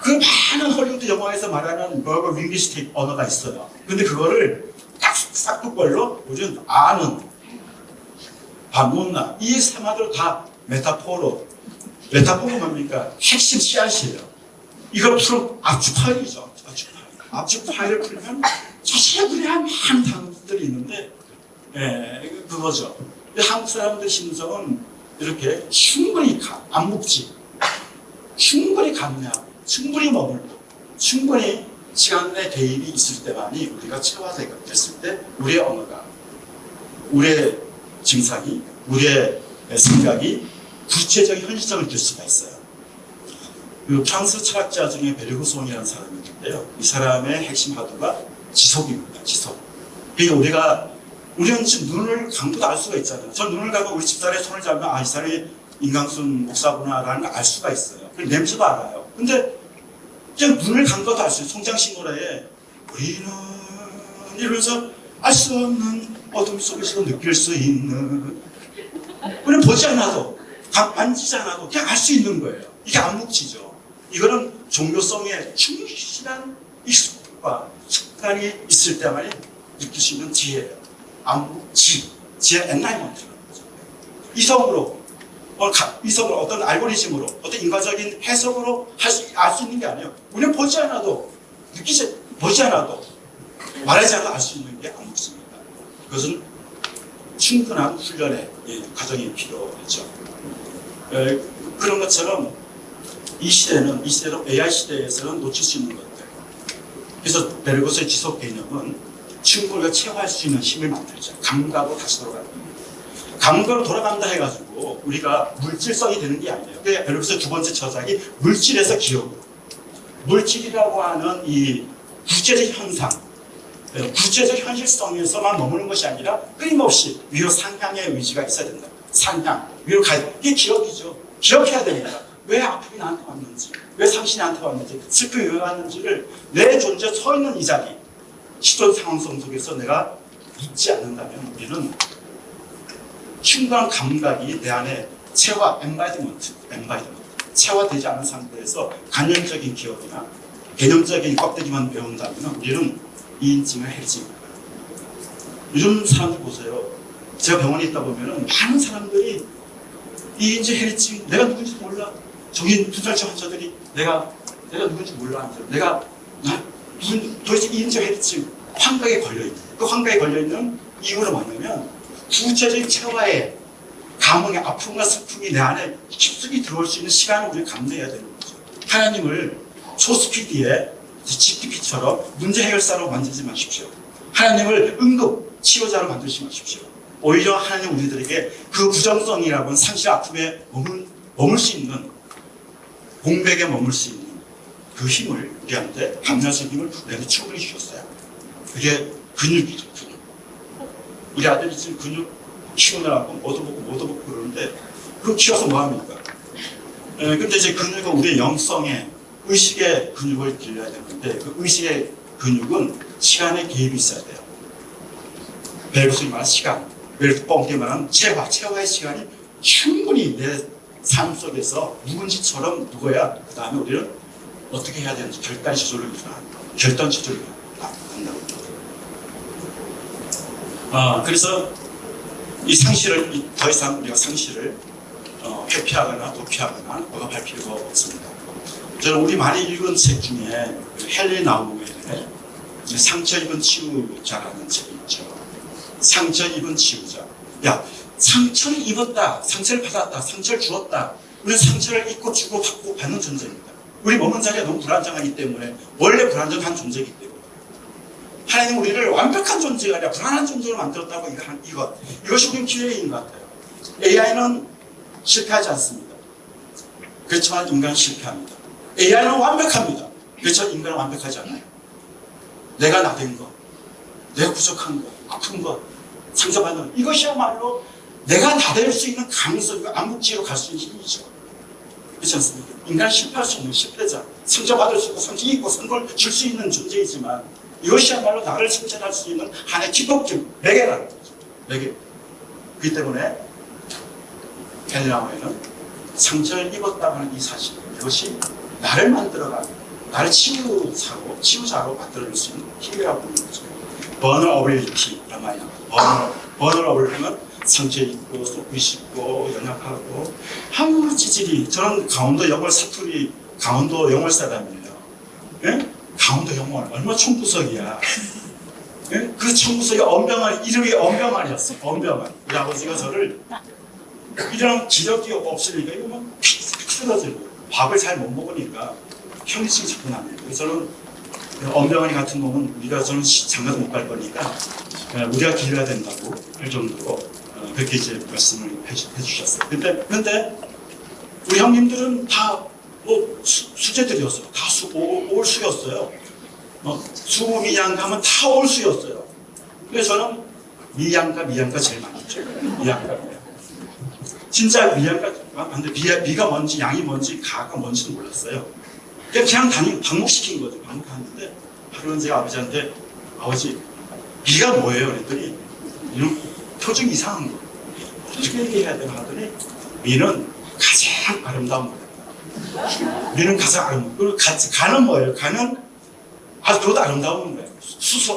그 많은 헐리우드 영화에서 말하는 버거 링귀스틱 언어가 있어요. 근데 그거를 딱 싹둑걸로 우리는 아는 밥 묻나 이 세 마디로 다 메타포가 뭡니까? 핵심 씨앗이에요. 이걸 풀어 압축 파일이죠. 압축 파일을 풀면 자세부리한 많은 단어들이 있는데 그거죠. 한국 사람들 심성은 이렇게 충분히 안 묵지, 충분히 감내하고, 충분히 머물고, 충분히 시간 내 대입이 있을 때만이 우리가 체화됐을 때 우리의 언어가, 우리의 증상이, 우리의 생각이 구체적인 현실성을 줄 수가 있어요. 그 프랑스 철학자 중에 베르그송이라는 사람이 있는데요. 이 사람의 핵심 화두가 지속입니다. 지속. 그러니까 우리는 지금 눈을 감고도 알 수가 있잖아요. 전 눈을 감고 우리 집사람의 손을 잡으면 이 사람이 인강순 목사구나라는 걸 알 수가 있어요. 그리고 냄새도 알아요. 근데 그냥 눈을 감고도 알 수 있어요. 송장신노래에 우리는 이러면서 알 수 없는 어둠 속에서 느낄 수 있는 우리는 보지 않아도 만지지 않아도 그냥 알 수 있는 거예요. 이게 안 묵지죠. 이거는 종교성에 충실한 익숙과 습관이 있을 때만이 느낄 수 있는 지혜예요. 지혜 엔라이먼트라는 거죠. 이성으로 어떤 알고리즘으로 어떤 인과적인 해석으로 알 수 있는 게 아니에요. 우리는 보지 않아도 말하지 않아도 알 수 있는 게 안 묵습니다. 그것은 충분한 훈련의 과정이 필요하죠. 그런 것처럼 이 시대는 AI 시대에서는 놓칠 수 있는 것들. 그래서 베르고스의 지속 개념은 충분히 체화할 수 있는 힘을 만들죠. 감각으로 다시 돌아가는 거예요. 감각으로 돌아간다 해가지고 우리가 물질성이 되는 게 아니에요. 그러니까 베르고스의 두 번째 저작이 물질에서 기억으로. 물질이라고 하는 이 구체적 현상, 구체적 현실성에서만 머무는 것이 아니라 끊임없이 위로 상향의 의지가 있어야 된다. 상향, 위로 이게 기억이죠. 기억해야 됩니다. 왜 아픔이 나한테 왔는지, 왜 상실이 나한테 왔는지, 슬픔이 왜 왔는지를 내 존재 서 있는 이 자리, 시존 상황성 속에서 내가 잊지 않는다면 우리는 충분한 감각이 내 안에 엠바이드먼트, 체화되지 않은 상태에서 관념적인 기억이나 개념적인 껍데기만 배운다면 우리는 이인증을 해지입니다. 요즘 사람들 보세요. 제가 병원에 있다 보면 많은 사람들이 이인증 해지증 내가 누군지 몰라. 저기 분절증 환자들이 내가 누군지 몰라. 도대체 이인증 해지증 환각에 걸려있는 그 환각에 걸려있는 이유는 뭐냐면 구체적인 체화의 감흥의 아픔과 슬픔이 내 안에 깊숙이 들어올 수 있는 시간을 우리가 감내해야 되는 거죠. 하나님을 초스피드의 GPT처럼 문제 해결사로 만들지 마십시오. 하나님을 응급 치료자로 만들지 마십시오. 오히려 하나님 우리들에게 그 부정성이라고 하는 상실 아픔에 머물 수 있는 공백에 머물 수 있는 그 힘을 우리한테 감내하는 힘을 우리한테 충분히 주셨어요. 그게 근육이죠. 근육. 우리 아들이 지금 근육 키우느라고 뭐도 먹고 그러는데 그거 키워서 뭐합니까? 근데 이제 근육은 우리의 영성에 의식의 근육을 길러야 되는데 그 의식의 근육은 시간의 개입이 있어야 돼요. 벨브스이 말한 시간, 벨붕이 말한 체화의 시간이 충분히 내 삶 속에서 묵은지처럼 묵어야 그 다음에 우리는 어떻게 해야 되는지 결단 시절을 한다고. 그래서 이 상실을 더 이상 우리가 상실을 회피하거나 도피하거나 억압할 필요가 없습니다. 저는 우리 많이 읽은 책 중에 헨리 나우먼의 상처 입은 치유자라는 책이 있죠. 상처 입은 치유자. 야, 상처를 입었다, 상처를 받았다, 상처를 주었다. 우리는 상처를 입고 주고 받고 받는 존재입니다. 우리 머문 자리가 너무 불안정하기 때문에, 원래 불안정한 존재이기 때문에 하나님 우리를 완벽한 존재가 아니라 불안한 존재로 만들었다고. 이것이 우리 기회인 것 같아요. AI는 실패하지 않습니다. 그렇지만 인간은 실패합니다. AI는 완벽합니다. 그렇지만 인간은 완벽하지 않아요. 내가 나된 것, 내가 부족한 것, 아픈 것, 상처받는 것, 이것이야말로 내가 나댈 수 있는 가능성, 암묵지로 갈 수 있는 힘이죠. 그렇지 않습니까? 인간은 실패할 수 있는 실패자, 상처받을 수 있고 상처 입고 선걸 줄 수 있는 존재이지만 이것이야말로 나를 성찰할 수 있는 하나의 기법적 매개라는 거죠. 매개. 그렇기 때문에 헬라어에는 상처를 입었다고 하는 이 사실, 이것이 나를 만들어가고 나를 치유자로 만들어줄 수 있는 힘이라고 보는 거죠. vulnerability란 말이야. vulnerable 하면 상처 입고 쏟고 싶고 연약하고 아무 지질이. 저는 강원도 영월 사투리 강원도 영월 사람이에요. 예? 강원도 영월 얼마 총구석이야. 예? 그 총구석이 언병아리, 이름이 언병아리였어. 언병아리. 우리 아버지가 저를 이런 기력이 없으니까 이거 막 쓰러지고 밥을 잘 못 먹으니까 현기증이 자꾸 납니다. 그래서 저는 언병아리 같은 놈은 저는 장가도 못 갈 거니까 우리가 기회가 된다고 할 정도로 그렇게 이제 말씀을 해주셨어요. 근데 우리 형님들은 다 수제들이었어요. 다 올수였어요. 수미양가 하면 다 올수였어요. 그래서 저는 미양가 제일 많았죠. 미양가. 진짜 미양가, 근데 미가 뭔지 양이 뭔지 가가 뭔지는 몰랐어요. 그냥 방목시킨 거죠. 방목하는데 하루는 제가 아버지한테 아버지 미가 뭐예요? 그랬더니 이런 표정 이상한 거. 어떻게 얘기해야 되나 하더니 미는 가장 아름다운 거예요. 미는 가장 아름다운 거예요. 가는 뭐예요? 가는 아주 그것도 아름다운 거예요.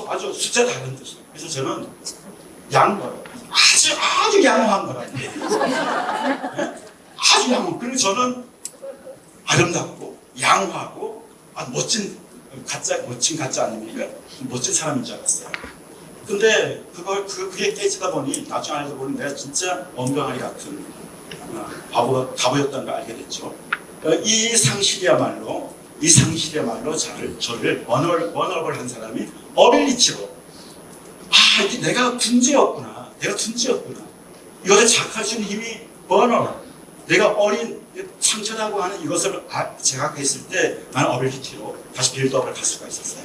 아주 숫자 다른 뜻이에요. 그래서 저는 양거예요. 아주 양호한 거라고. 네? 아주 양호. 그리고 저는 아름답고 양호하고 아주 멋진 가짜 아닙니까? 멋진 사람인 줄 알았어요. 근데 그게 깨지다 보니 나중에 알고 보니 내가 진짜 언병아리 같은 바보였다는 걸 알게 됐죠. 이 상실이야말로 저를 원어블한 사람이 어빌리티로 이게 내가 둔재였구나. 이것을 자각할 수 있는 힘이 내가 어린 상처라고 하는 이것을 자각했을 때 나는 어빌리티로 다시 빌드업을 갈 수가 있었어요.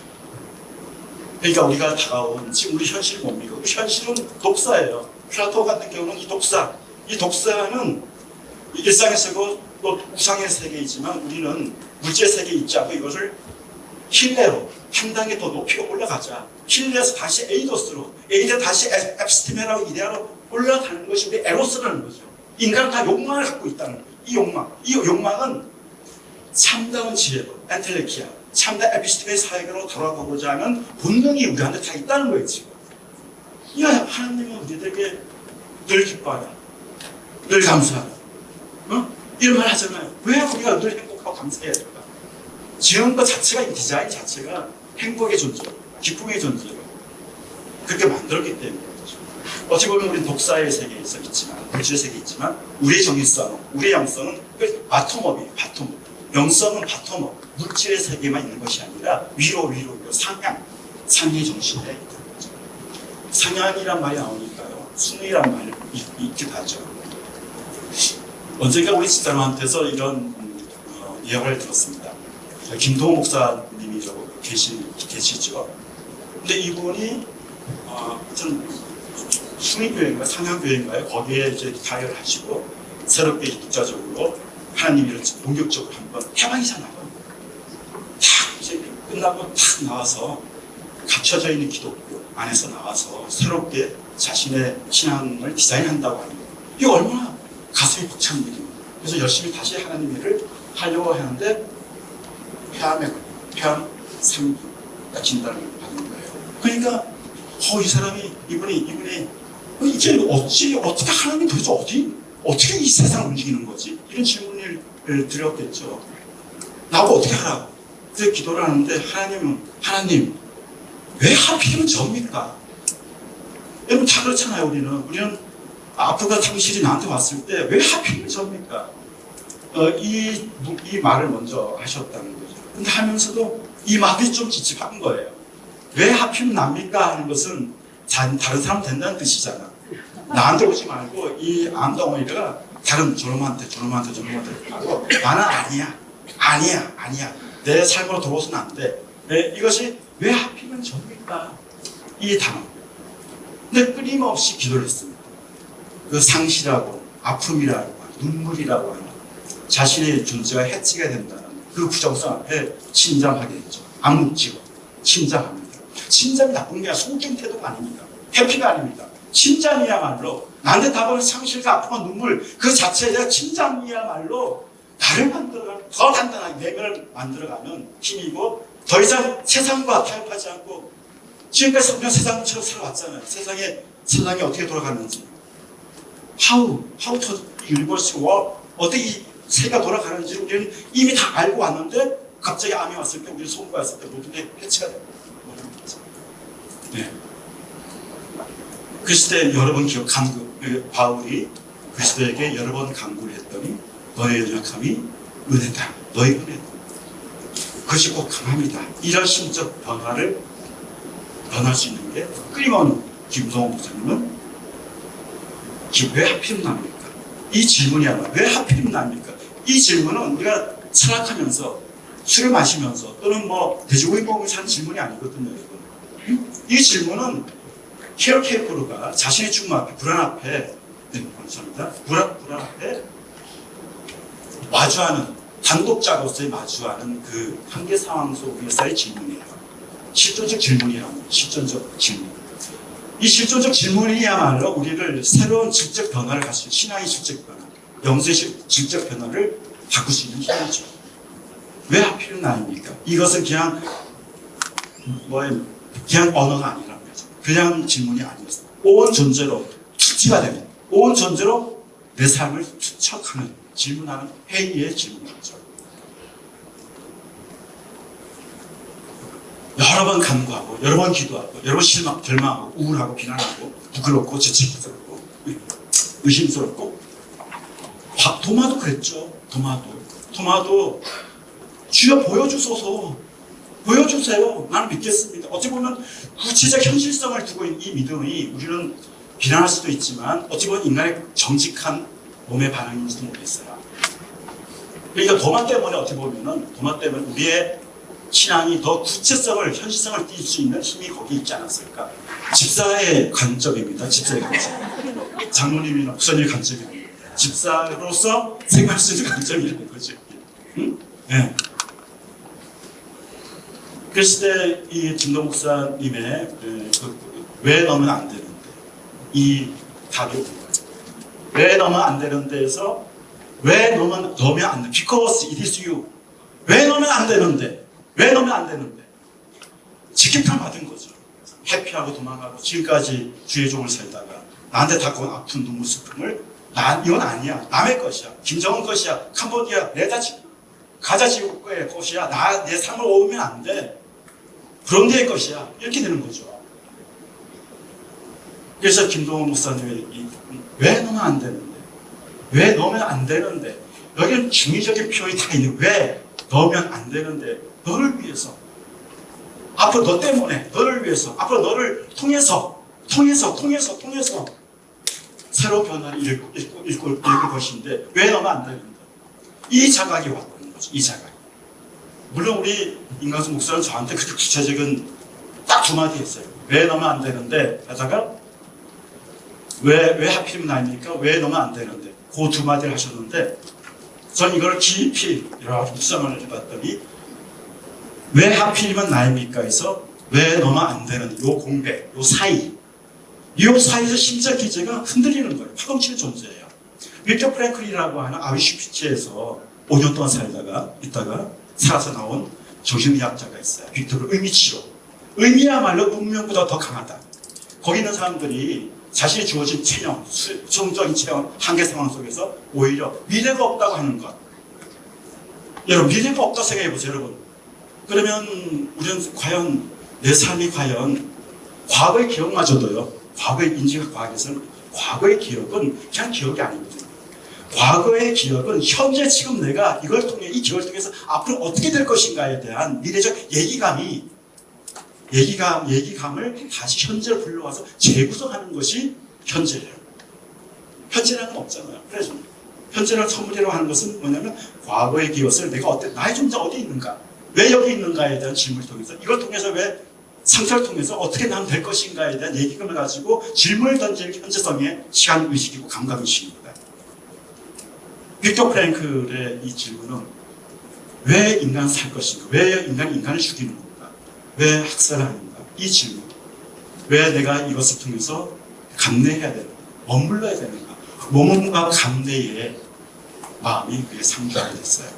그러니까 우리가 다가온 지금 우리 현실을 못 믿고 현실은 독사예요. 플라토 같은 경우는 이 독사는 일상에서고 또 우상의 세계이지만 우리는 물질의 세계에 있지 않고 이것을 힐레로 한 단계 더 높이 올라가자. 힐레에서 다시 에이도스로, 에이데 다시 에피스티메라고 이데아로 올라가는 것이 우리 에로스라는 거죠. 인간은 다 욕망을 갖고 있다는 거예요. 이 욕망은 참다운 지혜로, 엔텔레키아, 참다 에피스티메 사회로 돌아가고자 하는 본능이 우리한테 다 있다는 거예요, 지금. 하나님은 우리들에게 늘 기뻐하라, 늘 감사하라. 이런 말 하잖아요. 왜 우리가 늘 행복하고 감사해야 될까? 지은 것 자체가, 이 디자인 자체가 행복의 존재로, 기쁨의 존재로 그렇게 만들었기 때문에. 어찌 보면 우리는 독사의 세계에 있지만, 물질의 세계에 있지만, 우리의 정의성, 우리의 영성은 바텀업이에요, 바텀업. 영성은 바텀업, 물질의 세계만 있는 것이 아니라 위로, 상향의 정신에 있는 거죠. 상향이란 말이 나오니까요, 순위란 말이 있기도 하죠. 언젠가 우리 집사람한테서 이런 이야기를 들었습니다. 김동호 목사님이 계시죠. 근데 이분이 순위교회인가 상향교회인가요? 거기에 이제 타협을 하시고 새롭게 독자적으로 하나님을 본격적으로 한번 해방이잖아요. 탁 이제 끝나고 탁 나와서 갇혀져 있는 기독교, 안에서 나와서 새롭게 자신의 신앙을 디자인한다고 하는 거예요. 이게 얼마나 가슴이 벅찬 일입니다. 그래서 열심히 다시 하나님 일을 하려고 하는데 폐암 3기 진단을 받는 거예요. 그러니까 이 사람이 이분이 이제 어떻게 하나님 도대체 어떻게 이 세상을 움직이는 거지? 이런 질문을 드렸겠죠. 나하고 어떻게 하라고? 그래서 기도를 하는데 하나님 왜 하필이면 접니까? 여러분 다 그렇잖아요. 우리는 아프가 당신이 나한테 왔을 때 왜 하필이면 접니까? 이 말을 먼저 하셨다는 거죠. 근데 하면서도 이 말이 좀 찝찝한 거예요. 왜 하필이면 납니까? 하는 것은 다른 사람 된다는 뜻이잖아. 나한테 오지 말고 이 암덩어리가 다른 저놈한테 하고 나는 아니야. 내 삶으로 돌아오서는 안 돼. 이것이 왜 하필이면 접니까? 이 단어. 근데 끊임없이 기도를 했습니다. 그 상실하고 아픔이라고 하는 눈물이라고 하는 자신의 존재가 해치게 된다는 그 부정성 앞에 침잠하게 되죠. 암묵지고 침잠합니다. 침잠이 나쁜 게 아니라 소극적인 태도가 아닙니다. 회피가 아닙니다. 침잠이야말로 나한테 다가오는 상실과 아픔과 눈물 그 자체가 침잠이야말로 나를 만들어가는 더 단단하게 내면을 만들어가는 힘이고 더 이상 세상과 타협하지 않고 지금까지 우리가 세상처럼 살아왔잖아요. 세상이 어떻게 돌아가는지 How to universe work 어떻게 이 세계가 돌아가는지 우리는 이미 다 알고 왔는데 갑자기 암이 왔을 때 우리 손과 왔을 때 모든 게 해체가 됩니다. 네. 그리스도에 여러 번 바울이 그리스도에게 여러 번 간구를 했더니 너의 연약함이 은혜다. 너의 은혜다. 그것이 꼭 강합니다. 이런 심적 변화를 변할 수 있는 게 끊임없는 김동호 목사님은 왜 하필이면 납니까? 이 질문이야말로 왜 하필이면 납니까? 이 질문은 우리가 철학하면서 술을 마시면서 또는 돼지고기 먹으면서 하는 질문이 아니거든요. 여러분. 이 질문은 케어 케이프루가 자신의 죽음 앞에 불안 앞에 불안 앞에 마주하는 단독자로서의 마주하는 그 한계 상황 속에서의 질문이에요. 실존적 질문이라고 실존적 질문. 이 실존적 질문이야말로 우리를 새로운 질적 변화를 갈 수 있는 신앙의 질적 변화, 영성의 질적 변화를 바꿀 수 있는 힘이죠. 왜 하필은 나입니까? 이것은 그냥 언어가 아니라는 거죠. 그냥 질문이 아니었어요. 온 존재로 투지가 되는, 온 존재로 내 삶을 추측하는, 질문하는 회의의 질문이죠. 여러 번 간구하고, 여러 번 기도하고, 여러 번 절망하고, 우울하고, 비난하고, 부끄럽고, 죄책스럽고, 의심스럽고, 도마도 그랬죠. 도마도 주여 보여주세요. 나는 믿겠습니다. 어찌 보면 구체적 현실성을 두고 있는 이 믿음이 우리는 비난할 수도 있지만 어찌 보면 인간의 정직한 몸의 반응인지도 모르겠어요. 그러니까 도마 때문에 우리의 신앙이 더 구체성을, 현실성을 띌 수 있는 힘이 거기 있지 않았을까. 집사의 관점입니다. 집사의 관점. 장로님이나 목사님의 관점입니다. 집사로서 생각할 수 있는 관점이라는 거죠. 응? 네. 그랬을 때 이 김도 목사님의 왜 넣으면 안 되는데 이 답이 뭔가요? 왜 넣으면 안 되는데에서 왜 넣으면 안 돼? Because it is you. 왜 넣으면 안 되는데? 직격탄 받은 거죠. 회피하고 도망가고 지금까지 주의 종을 살다가 나한테 다가온 아픈 눈물 슬픔을 이건 아니야. 남의 것이야. 김정은 것이야. 캄보디아 가자 지구의 것이야. 내 삶을 오면 안 돼. 그런 데의 것이야. 이렇게 되는 거죠. 그래서 김동원 목사님이 왜 넣으면 안 되는데 여기는 중의적인 표현이 다 있는 왜 넣으면 안 되는데 너를 위해서 앞으로 너 때문에 너를 위해서 앞으로 너를 통해서 새로운 변화를 일굴 것인데 왜 넣으면 안 되는데 이 자각이 왔다는 거죠. 이 자각. 물론 우리 임광수 목사는 저한테 그렇게 구체적인 딱 두 마디 했어요. 왜 넣으면 안 되는데 하다가 왜 하필이면 나입니까? 왜 넣으면 안 되는데 그 두 마디를 하셨는데 전 이걸 깊이 여러 묵상을 해봤더니 왜 하필이면 나입니까? 해서 왜 너무 안 되는 요 공백, 요 사이에서 심리적 기제가 흔들리는 거예요. 파동치는 존재예요. 빅터 프랭클이라고 하는 아우슈비츠에서 5년 동안 있다가 살아서 나온 정신의학자가 있어요. 빅터를 의미치료. 의미야말로 운명보다 더 강하다. 거기 있는 사람들이 자신이 주어진 체형, 수동적인 체형, 한계 상황 속에서 오히려 미래가 없다고 하는 것. 여러분, 미래가 없다고 생각해 보세요, 여러분. 그러면 우리는 과연, 내 삶이 과연 과거의 기억마저도요, 과거의 인지학 과학에서는 과거의 기억은 그냥 기억이 아니거든요. 과거의 기억은 현재 지금 내가 이걸 통해, 이 기억을 통해서 앞으로 어떻게 될 것인가에 대한 미래적 얘기감을 다시 현재로 불러와서 재구성하는 것이 현재예요. 현재라는 건 없잖아요. 그래서 현재를 선물이라고 하는 것은 뭐냐면 과거의 기억을 내가 나의 존재 어디 있는가, 왜 여기 있는가에 대한 질문을 통해서, 이걸 통해서 왜 상처를 통해서 어떻게 나면 될 것인가에 대한 얘기감을 가지고 질문을 던지는 현재성의 시간의식이고 감각의식입니다. 빅터 프랭클의 이 질문은 왜 인간은 살 것인가, 왜 인간을 죽이는 건가, 왜 학살을 하는가, 이 질문, 왜 내가 이것을 통해서 감내해야 되는가, 머물러야 되는가, 몸과 감내의 마음이 그게 상주하게 됐어요.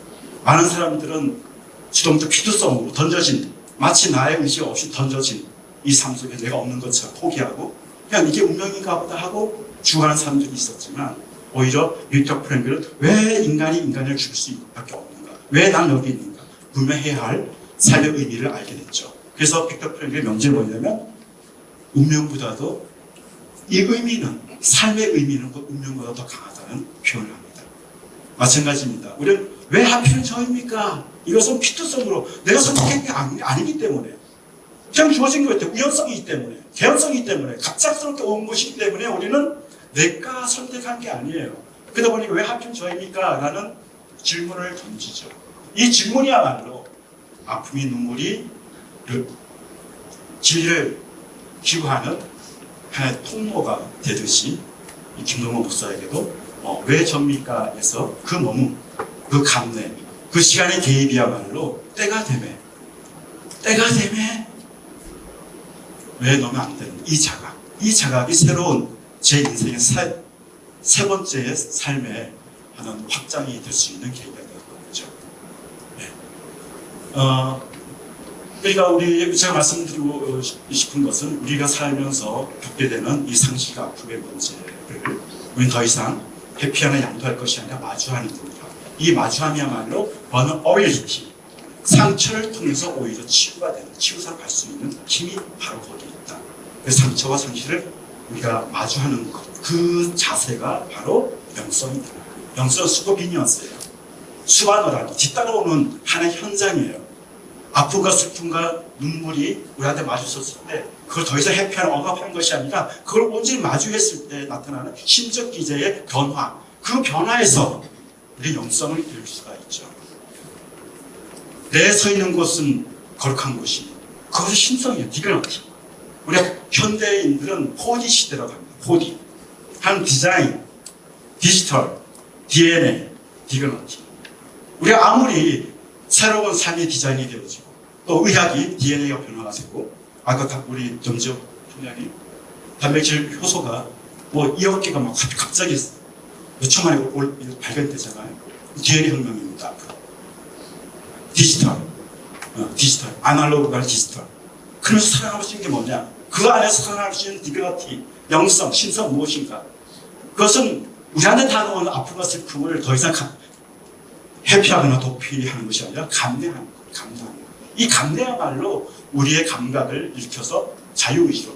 많은 사람들은 수동적 피투성으로 던져진, 마치 나의 의지 없이 던져진 이 삶 속에 내가 없는 것처럼 포기하고 그냥 이게 운명인가 보다 하고 죽어가는 사람들이 있었지만, 오히려 빅터 프랭클은 왜 인간이 인간을 죽일 수밖에 없는가, 왜 난 여기 있는가, 분명해야 할 삶의 의미를 알게 됐죠. 그래서 빅터 프랭클의 명제는 뭐냐면 운명보다도 이 의미는, 삶의 의미는 그 운명보다 더 강하다는 표현을 합니다. 마찬가지입니다. 우리는 왜 하필 저입니까? 이것은 피투성으로 내가 선택한 게 아니기 때문에, 그냥 주어진 것 같아요. 우연성이기 때문에, 개연성이기 때문에, 갑작스럽게 온 것이기 때문에 우리는 내가 선택한 게 아니에요. 그러다 보니까 왜 하필 저입니까? 라는 질문을 던지죠. 이 질문이야말로 아픔이 눈물이 진리를 기구하는 하나의 통로가 되듯이, 이 김동원 목사에게도 왜 접니까? 에서 그 머문, 그 감내, 그 시간의 개입이야말로 때가 되매 왜 넣으면 안 되는 이 자각이 새로운 제 인생의 세 번째의 삶의 하는 확장이 될 수 있는 계기가 되는 거죠. 네. 그러니까 제가 말씀드리고 싶은 것은, 우리가 살면서 겪게 되는 이 상실과 아픔의 문제를 우리는 더 이상 회피하나 양도할 것이 아니라 마주하는 겁니다. 이 마주함이야말로 vulnerability, 상처를 통해서 오히려 치유가 되는, 치유사로 갈 수 있는 힘이 바로 거기에 있다. 그 상처와 상실을 우리가 마주하는 것, 그 자세가 바로 영성이다. 영성은 수고비니언스예요. 수반어라니 뒤따라오는 하나의 현장이에요. 아픔과 슬픔과 눈물이 우리한테 마주쳤을 때 그걸 더 이상 회피하는, 억압하는 것이 아니라 그걸 온전히 마주했을 때 나타나는 심적 기제의 변화, 그 변화에서 우리 영성을 이룰 수가 있죠. 내 서 있는 곳은 거룩한 곳이, 그것은 신성이에요. 디그너티. 우리가 현대인들은 4D 시대라고 합니다. 4D. 한 디자인, 디지털, DNA, 디그너티. 우리가 아무리 새로운 삶의 디자인이 되어지고 또 의학이 DNA가 변화가 되고, 아까 우리 정지혁 총장님 단백질 효소가 뭐 2억 개가 막 갑자기 몇 초 만에 발견되잖아요. DNA 혁명입니다. 디지털, 아날로그가 디지털. 그래서 살아남을 수 있는 게 뭐냐? 그 안에서 살아남을 수 있는 디그너티, 영성, 신성 무엇인가? 그것은 우리한테 다가오는 아픔과 슬픔을 더 이상 회피하거나 도피하는 것이 아니라 감내하는 것, 감내하는 것. 이 감내야말로 우리의 감각을 일으켜서 자유의지로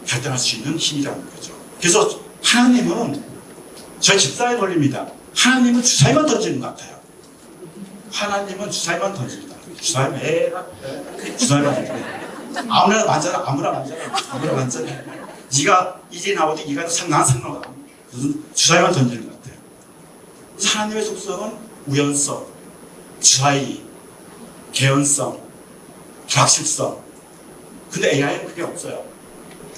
결단할 수 있는 힘이라는 거죠. 그래서 하나님은, 저희 집사의 논리입니다. 하나님은 주사위만 던지는 것 같아요. 하나님은 주사위만 던집니다. 주사위만 던집니다. 아무나 만져라. 네가 일이 나오든 네가 난 상관없다. 주사위만 던지는 것 같아요. 그래서 하나님의 속성은 우연성, 주사위, 개연성, 불확실성. 근데 AI는 그게 없어요.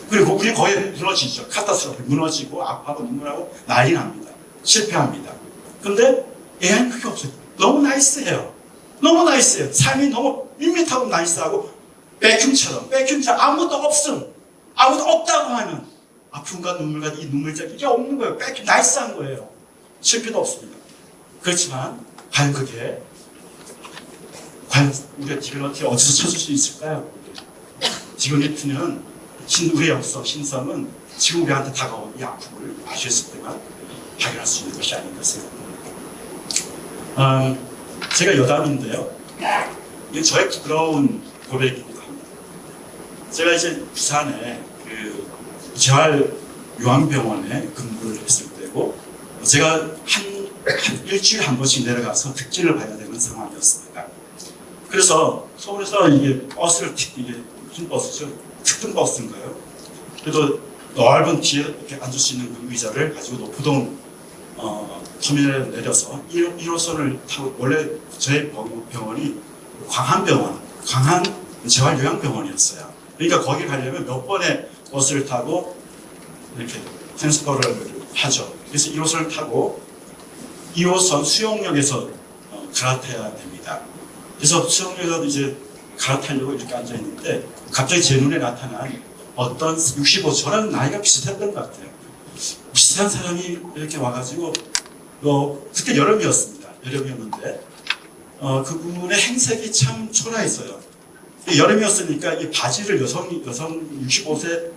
그리고 우리 거의 무너지죠. 카타스트로피, 무너지고 아파하고 눈물하고 난리 납니다. 실패합니다. 근데 AI는 그게 없어요. 너무 나이스해요. 삶이 너무 밋밋하고 나이스하고 백흉처럼 아무것도 없음, 아무것도 없다고 하는 아픔과 눈물과 이 눈물자리 이게 없는 거예요. 백흉 나이스한 거예요. 실패도 없습니다. 그렇지만 과연 그게 우리가 지금 어떻게 어디서 찾을 수 있을까요? 디그니티는 우리의 역사, 신성은 지금 우리한테 다가온 이 아픔을 마주했을 때만 발견할 수 있는 것이 아닌가 생각합니다. 제가 여담인데요. 이게 저의 부끄러운 고백이기도 합니다. 제가 이제 부산에 그 재활요양병원에 근무를 했을 때고, 제가 한 일주일에 한 번씩 내려가서 특진을 봐야 되는 상황이었습니다. 그래서 서울에서 이게 버스를 이게 무슨 버스죠? 특등 버스인가요? 그래도 넓은 뒤에 이렇게 앉을 수 있는 그 의자를 가지고 노포동 터미널에 내려서 1호선을 타고, 원래 저희 병원이 광한 재활요양병원이었어요. 그러니까 거기 가려면 몇 번의 버스를 타고 이렇게 트랜스퍼를 하죠. 그래서 1호선을 타고 2호선 수영역에서 갈아타야 됩니다. 그래서 수영역에서 이제 갈아타려고 이렇게 앉아 있는데 갑자기 제 눈에 나타난 어떤 65, 저랑 나이가 비슷했던 것 같아요. 비슷한 사람이 이렇게 와가지고 그때 여름이었습니다. 여름이었는데 그분의 행색이 참 초라했어요. 여름이었으니까 이 바지를 여성 65세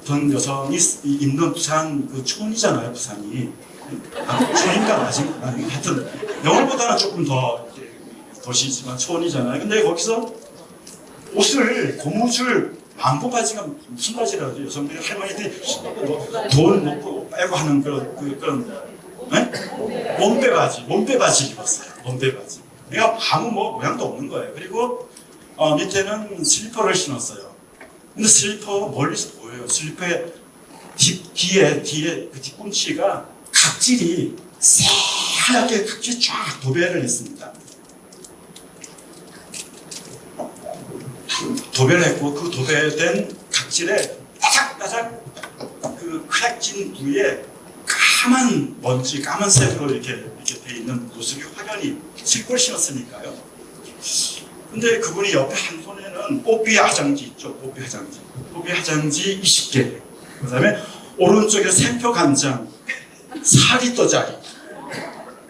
전 여성이 입는 부산 그 촌이잖아요. 부산이 촌인가 맞은가 하여튼 영월보다는 조금 더 도시지만 촌이잖아요. 근데 거기서 옷을 고무줄 망고 바지가 무슨 바지라 하죠? 여성들이 할머니들이 돈 먹고 빼고 하는 그런 네? 몸빼 바지 입었어요. 몸빼 바지. 그러니까 아무 모양도 없는 거예요. 그리고 밑에는 슬리퍼를 신었어요. 근데 슬리퍼 멀리서 보여요. 슬리퍼의 뒤에 그 뒤꿈치가 각질이 새하얗게 각질이 쫙 도배를 했습니다. 도배를 했고 그 도배된 각질에 따삭따삭 그 크랙진 부위에 까만 먼지, 까만색으로 이렇게 돼 있는 모습이 확연히 슬리퍼를 신었으니까요. 근데 그분이 옆에 한 손에는 뽀삐 화장지 있죠. 뽀삐 화장지 20개. 그 다음에 오른쪽에 생표 간장 4리터짜리.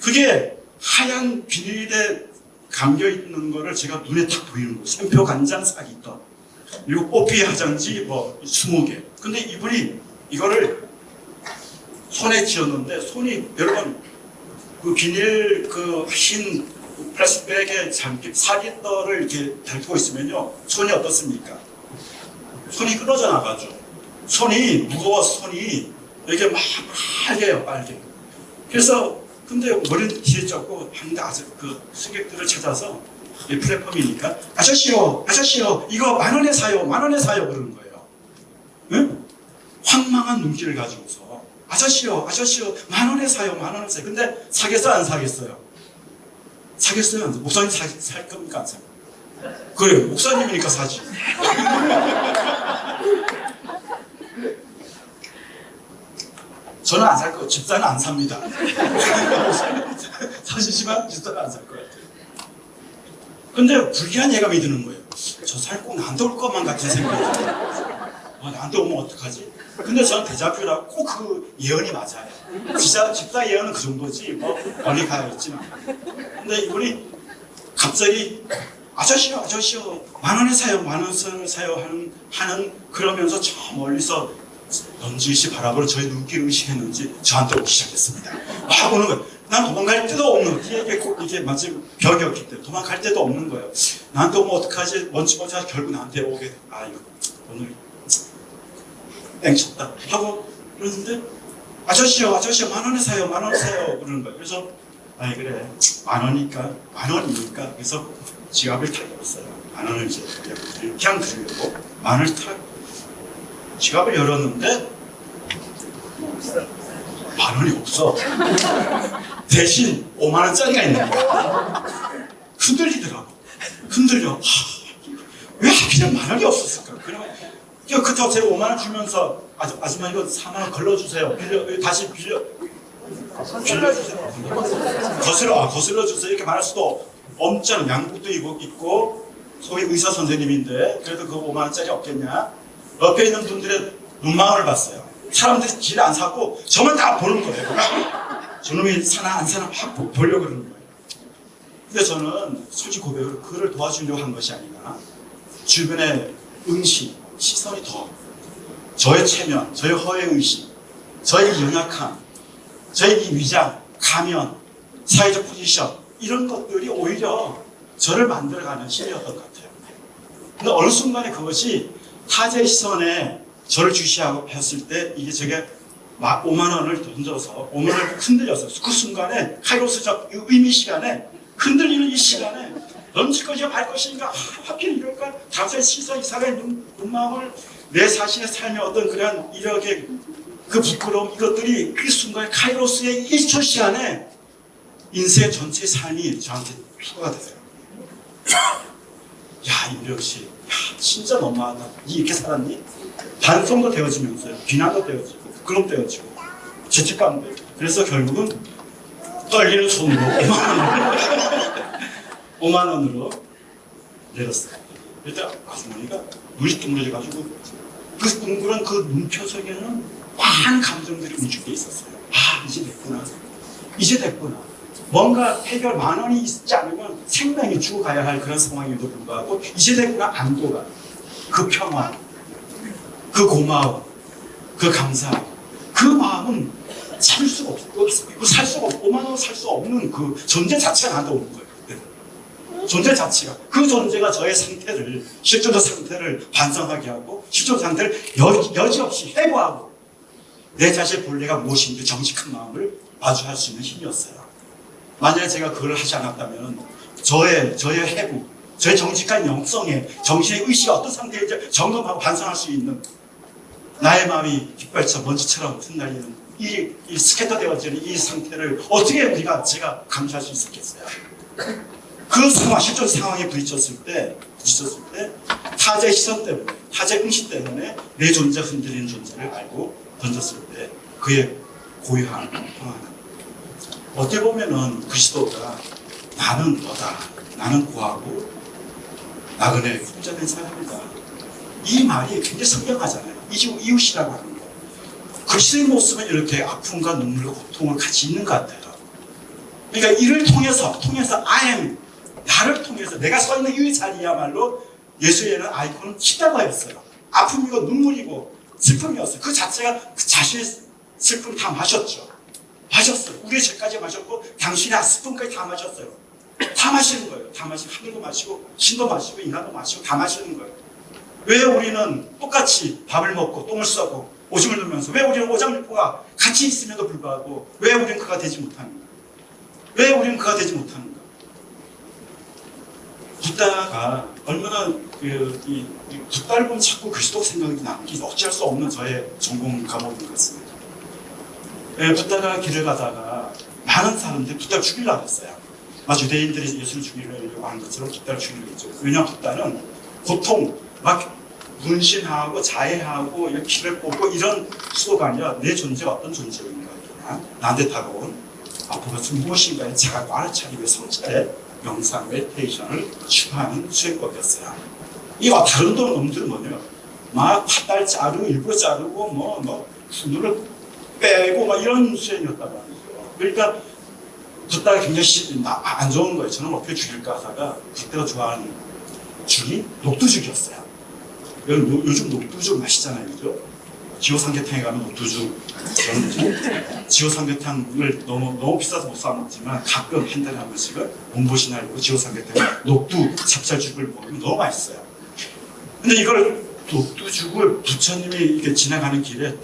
그게 하얀 비닐에 감겨 있는 거를 제가 눈에 딱 보이는 거예요. 생표 간장 4리터. 그리고 뽀삐 화장지 20개. 근데 이분이 이거를 손에 쥐었는데 손이 여러분 그 비닐 그 흰 플라스틱백에 잠긴 4리터를 이렇게 달고 있으면요 손이 어떻습니까? 손이 끊어져 나가죠. 손이 무거워서 손이 이게 막 빨개요. 그래서 근데 머리는 뒤에 젖고 하는데 아주 그 승객들을 찾아서 이 플랫폼이니까 아저씨요 이거 10,000원에 사요 그러는 거예요. 응? 황망한 눈길을 가지고서 아저씨요 10,000원에 사요 근데 사겠어요 안 사겠어요? 사겠어요? 안 사? 목사님 살 겁니까 안 사? 그래요. 목사님이니까 사지. 저는 안 살 거예요. 집사는 안 삽니다. 사시지만 집사는 안 살 것 같아요. 근데 불길한 예감이 드는 거예요. 저 살 꼭 나한테 올 것만 같은 생각이 들어요. 나한테 오면 어떡하지? 근데 저는 대자뷰라 꼭 그 예언이 맞아요. 집사 예언은 그 정도지 멀리 가야겠지만. 근데 이분이 갑자기 아저씨요 10,000원에 사요 하는 그러면서 저 멀리서 넌지시 바라보는 저희 눈길을 의식했는지 저한테 오기 시작했습니다. 막 오는 거예요. 난 도망갈 데도 없는 거예요. 이게 마치 벽이었기 때문에 도망갈 데도 없는 거예요. 나한테 오면 어떡하지? 먼지 결국 나한테 오게 돼. 이거 오늘 땡쳤다 하고 그러는데 아저씨요 10,000원에 사요 그러는 거예요. 그래서 그래 10,000원이니까 그래서 지갑을 탁 열었어요. 10,000원을 이제 그냥 드리려고 10,000원을 탁 지갑을 열었는데 10,000원이 없어. 대신 50,000원짜리가 있는 거야. 흔들려. 왜 하필이면 10,000원이 없었을까? 그러면 그렇다고 제가 50,000원 주면서 아줌마 이거 40,000원 걸러주세요. 다시 빌려주세요. 거슬러 주세요. 이렇게 말할 수도 없잖아. 양복도 입고 소위 의사 선생님인데 그래도 그 5만 원짜리 없겠냐? 옆에 있는 분들의 눈망울을 봤어요. 사람들이 길 안 사고 저만 다 보는 거예요. 저놈이 사나 안 사나 확 보려고 그러는 거예요. 근데 저는 솔직히 고백으로 그를 도와주려고 한 것이 아니라 주변의 응시, 시선이 더 저의 체면, 저의 허위의식, 저의 연약함, 저의 이 위장, 가면, 사회적 포지션 이런 것들이 오히려 저를 만들어가는 힘이었던 것 같아요. 근데 어느 순간에 그것이 타자의 시선에 저를 주시하고 뵀을 때 이게 제게 막 5만 원을 던져서 5만 원을 흔들렸어요. 그 순간에 카이로스적 의미 시간에 흔들리는 이 시간에 던질 것이야 말 것인가 하필 이럴까 타자의 시선 이사의 눈망울 내 자신의 삶의 어떤 그런 이렇게 그 부끄러움 이것들이 그 순간에 카이로스의 1초 시간에 인생 전체의 삶이 저한테 투과가 됐어요. 야, 임벽 씨, 야, 진짜 너무하다. 니 이렇게 살았니? 반성도 되어지면서요. 비난도 되어지고, 부끄럼도 되어지고, 죄책감도 되고. 그래서 결국은 떨리는 손으로 5만 원으로 내렸어요. 일단 아주머니가 눈이 둥그러져가지고 그 둥그런 그 눈표 속에는 많은 감정들이 움직여 있었어요. 아, 이제 됐구나. 이제 됐구나. 뭔가 해결 만 원이 있지 않으면 생명이 죽어가야 할 그런 상황임에도 불구하고 이제 됐구나 안도가 그 평화 그 고마움 그 감사 그 마음은 살 수가 없고 살 수가 없고 5만 원 살 수 없는 그 존재 자체가 나한테 오는 거예요. 존재 자체가 그 존재가 저의 상태를 실존적 상태를 반성하게 하고 실존 상태를 여지없이 해고하고 내 자신의 본래가 무엇인지 정직한 마음을 마주할 수 있는 힘이었어요. 만약에 제가 그걸 하지 않았다면 저의 해부, 저의 정직한 영성에 정신의 의식이 어떤 상태인지 점검하고 반성할 수 있는 나의 마음이 깃발처럼 먼지처럼 흩날리는 이 스캐터 되어지는 이 상태를 어떻게 제가 감시할 수 있었겠어요? 그 상황, 실존 상황에 부딪혔을 때 타자의 시선 때문에, 타자의 응시 때문에 내 존재 흔들리는 존재를 알고 던졌을 때 그의 고요함, 평안함. 어떻게 보면은 그리스도가 나는 너다, 나는 고하고 나그네 혼자된 사람이다. 이 말이 굉장히 선명하잖아요. 이웃이라고 하는 거. 그리스도의 모습은 이렇게 아픔과 눈물과 고통을 같이 있는 것 같아요. 그러니까 이를 통해서 I am 나를 통해서 내가 서 있는 이 자리야말로 예수에는 아이콘은 십자가였어요. 아픔이고 눈물이고 슬픔이었어요. 그 자체가 그 자신의 슬픔을 다 마셨죠. 마셨어요. 우리의 죄까지 마셨고 당신의 슬픔까지 다 마셨어요. 다 마시는 거예요. 다 마시고 하늘도 마시고 신도 마시고 인간도 마시고 다 마시는 거예요. 왜 우리는 똑같이 밥을 먹고 똥을 싸고 오줌을 누면서 왜 우리는 오장육부가 같이 있음에도 불구하고 왜 우리는 그가 되지 못하는가? 왜 우리는 그가 되지 못하는가? 붓다가 얼마나 붓다를 보면 자꾸 그리스도 생각이 나는 게 어찌할 수 없는 저의 전공 과목인 것 같습니다. 붓다가 길을 가다가 많은 사람들이 붓다를 죽이려고 했어요. 유대인들이 예수를 죽이려고 하는 것처럼 붓다를 죽이려고 했죠. 왜냐하면 붓다는 보통 막 문신하고 자해하고 피를 뽑고 이런 수도가 아니라 내 존재가 어떤 존재인가 나한테 다가온 앞으로는 무엇인가에 자각을 알아차리기 위해 성찰의 명상, 메디테이션을 추구하는 수행법이었어요. 이와 다른 놈들은 뭐냐면 막 팥달 자르고 일부러 자르고 눈을 빼고 막 이런 수행이었다고 하는 거예요. 그러니까 붓다가 굉장히 안 좋은 거예요. 저는 어떻게 죽일까 하다가 붓다가 좋아하는 죽이 녹두죽이었어요. 요즘 녹두죽 마시잖아요, 그죠? 지호삼계탕에 가면 녹두죽, 저는 지호삼계탕을 너무 비싸서 못 사 먹지만 가끔 한 달에 한 번씩은 몸보신하려고 지호삼계탕 녹두 찹쌀죽을 먹으면 너무 맛있어요. 근데 이걸 녹두죽을 부처님이 이렇게 지나가는 길에 딱